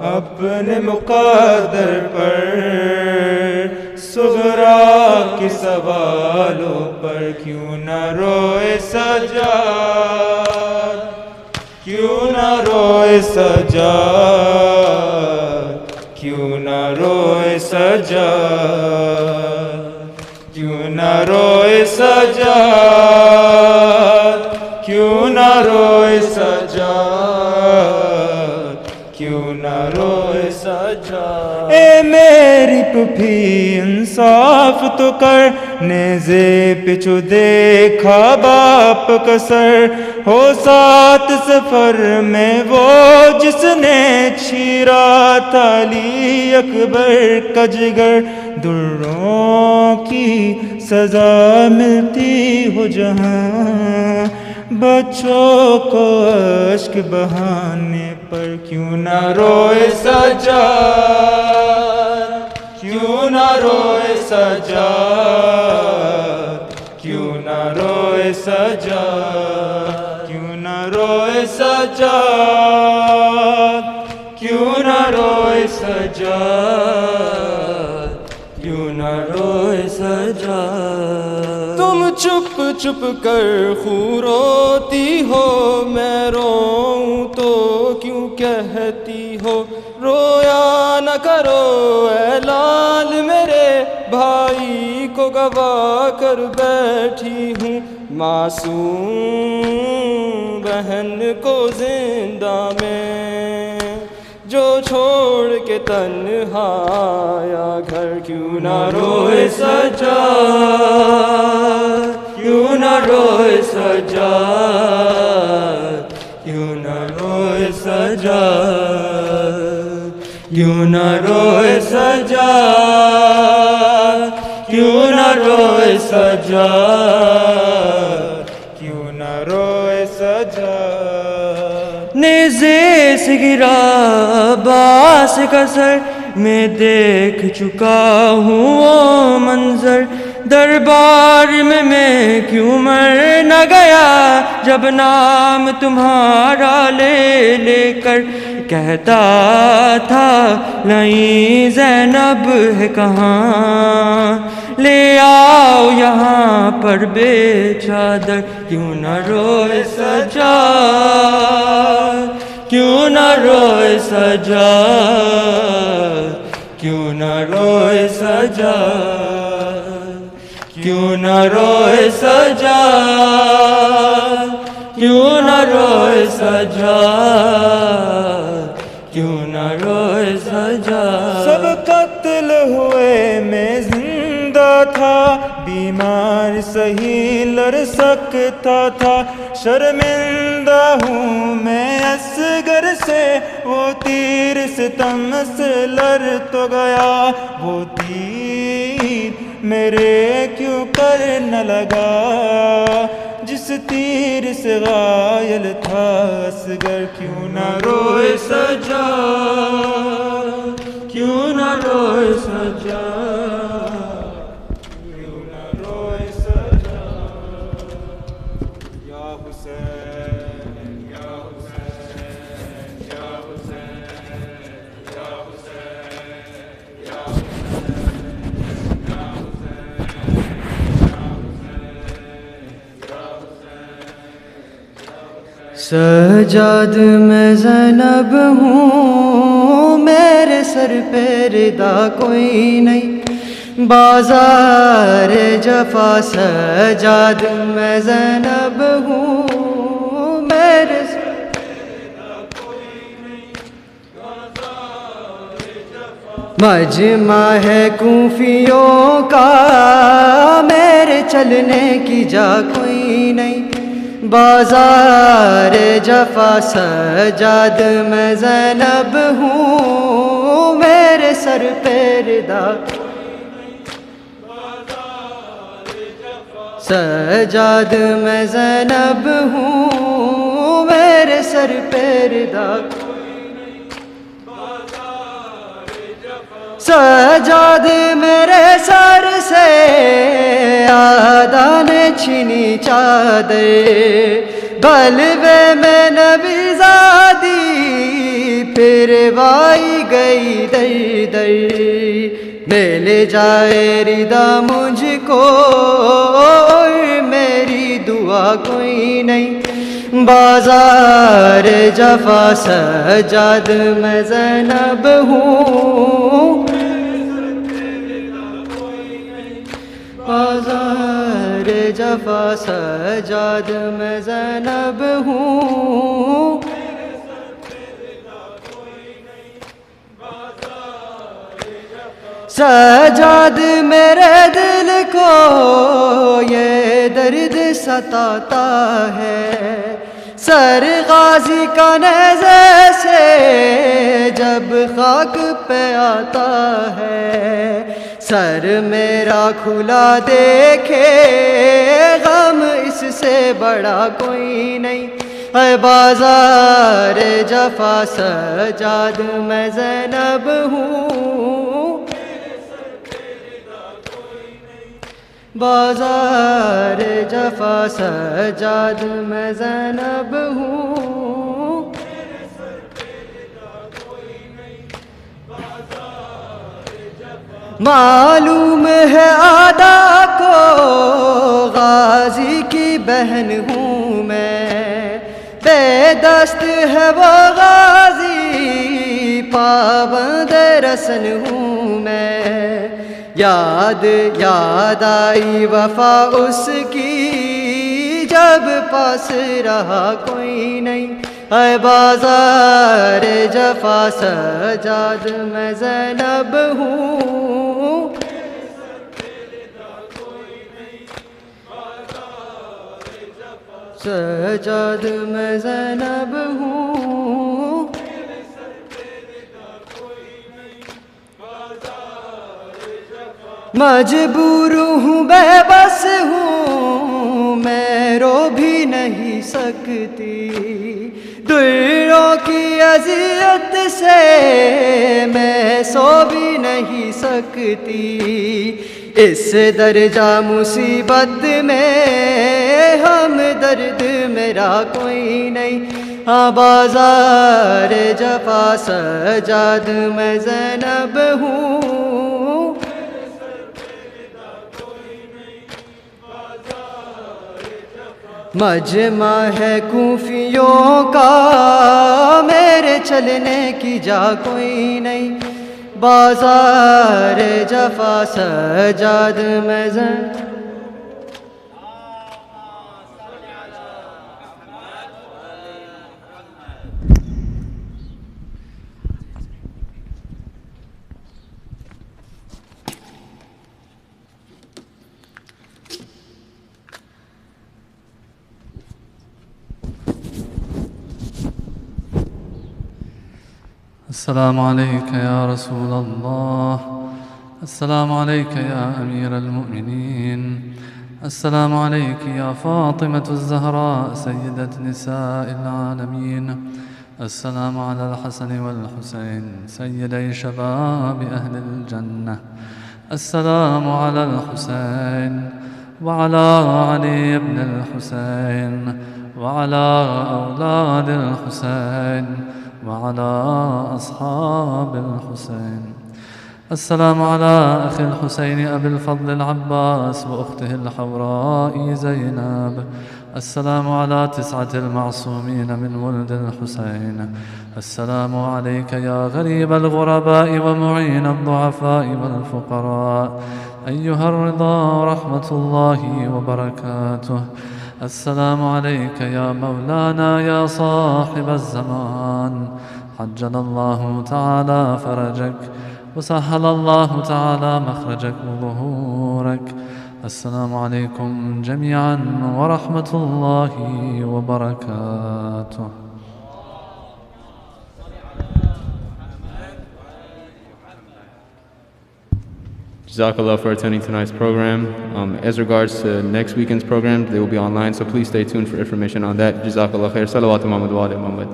اپنے مقدر پر صغرا کے سوالوں پر کیوں نہ روئے سجاد کیوں نہ روئے سجاد کیوں نہ روئے سجاد کیوں نہ روئے سجاد کیوں نہ روئے سجاد کیوں نہ روئے سجاد اے میری پھپھی انصاف تو کر نیزے پچھو دیکھا باپ کا سر ہو سات سفر میں وہ جس نے چھیرا تھا علی اکبر کا جگر دروں کی سزا ملتی ہو جہاں بچوں کو اشک بہانے پر کیوں نہ روئے سجاد کیوں نہ روئے سجاد کیوں نہ روئے روئے سجاد، کیوں نہ روئے سجاد، کیوں نہ روئے سجاد، کیوں نہ روئے سجاد۔ تم چھپ چھپ کر خوں روتی ہو، میں روؤں تو کیوں کہتی ہو؟ رویا نہ کرو اے لال میرے، بھائی کو گوا کر بیٹھی ہوں، معصوم بہن کو زندہ میں جو چھوڑ کے تنہا آیا گھر، کیوں نہ روئے سجاد، کیوں نہ روئے سجاد، کیوں نہ روئے سجاد، کیوں نہ روئے سجاد، کیوں نہ روئے سجاد، کیوں نہ روئے سجاد۔ نیزے سے گرا عباس کا سر، میں دیکھ چکا ہوں وہ منظر، دربار میں کیوں مر نہ گیا جب نام تمہارا لے لے کر کہتا تھا نہیں زینب ہے کہاں، لے آؤ یہاں پر بے چادر، کیوں نہ روئے سجاد، کیوں نہ روئے سجاد، کیوں نہ روئے سجاد، کیوں نہ روئے سجاد، کیوں نہ روئے سجاد، کیوں نہ روئے سجاد۔ سب قتل ہوئے میں زندہ تھا، بیمار سہی لڑ سکتا تھا، شرمندہ ہوں میں اصغر سے، وہ تیر ستم سے لڑ تو گیا، وہ تیر میرے کیوں پر نہ لگا، جس تیر سے غائل تھا اصغر، کیوں نہ روئے سجاد، کیوں نہ روئے سجاد، کیوں نہ روئے سجاد۔ یا حسین یا حسین یا حسین یا حسین یا سجاد میں زینب ہوں، میرے سر پہ ردا کوئی نہیں، بازار جفا سجاد میں زینب ہوں، میرے سر پہ ردا کوئی نہیں، بازار جفا مجمع ہے کوفیوں کا، میرے چلنے کی جا کوئی نہیں، بازار جفا سجاد میں زینب ہوں، میرے سر پہ ردا سجاد میں زینب ہوں، میرے سر پہ ردا سجاد میرے سر سے آدھا نے چھینی چادر، بلوے میں نبی زادی پھر وائی گئی در در، مل جائے ردا مجھ کو اور میری دعا کوئی نہیں، بازار جفا سجاد میں زینب ہوں، بازار جفا سجاد میں زینب ہوں، سجاد میرے دل کو یہ درد ستاتا ہے، سر غازی کا نیزے سے جب خاک پہ آتا ہے، سر میرا کھلا دیکھے غم اس سے بڑا کوئی نہیں، اے بازار جفا سجاد میں زینب ہوں، بازار جفا سجاد میں زینب ہوں، معلوم ہے آدا کو غازی کی بہن ہوں میں، بے دست ہے وہ غازی پابند رسن ہوں میں، یاد آئی وفا اس کی جب پاس رہا کوئی نہیں، اے بازار جفا سجاد میں زینب ہوں، سجاد میں زینب ہوں، مجبور ہوں بے بس ہوں میں رو بھی نہیں سکتی، دلوں کی اذیت سے میں سو بھی نہیں سکتی، اس درجہ مصیبت میں ہم درد میرا کوئی نہیں، ہاں بازار جفا سجاد میں زینب ہوں، مجمع ہے کوفیوں کا میرے چلنے کی جا کوئی نہیں، بازار جفا سجاد میں زینب السلام عليك يا رسول الله، السلام عليك يا أمير المؤمنين، السلام عليك يا فاطمة الزهراء سيدة نساء العالمين، السلام على الحسن والحسين سيدي شباب أهل الجنة، السلام على الحسين وعلى علي بن الحسين وعلى أولاد الحسين وعلى أصحاب الحسين، السلام على أخي الحسين أبي الفضل العباس وأخته الحوراء زينب، السلام على 9 المعصومين من ولد الحسين، السلام عليك يا غريب الغرباء ومعين الضعفاء والفقراء، أيها الرضا ورحمة الله وبركاته، السلام عليك يا مولانا يا صاحب الزمان، عجل الله تعالى فرجك وسهل الله تعالى مخرجك وظهورك، السلام عليكم جميعا ورحمة الله وبركاته. Jazakallah for attending tonight's program. As regards to next weekend's program, they will be online, so please stay tuned for information on that. Jazakallah khair. Salawatu Muhammad wa ala Muhammad.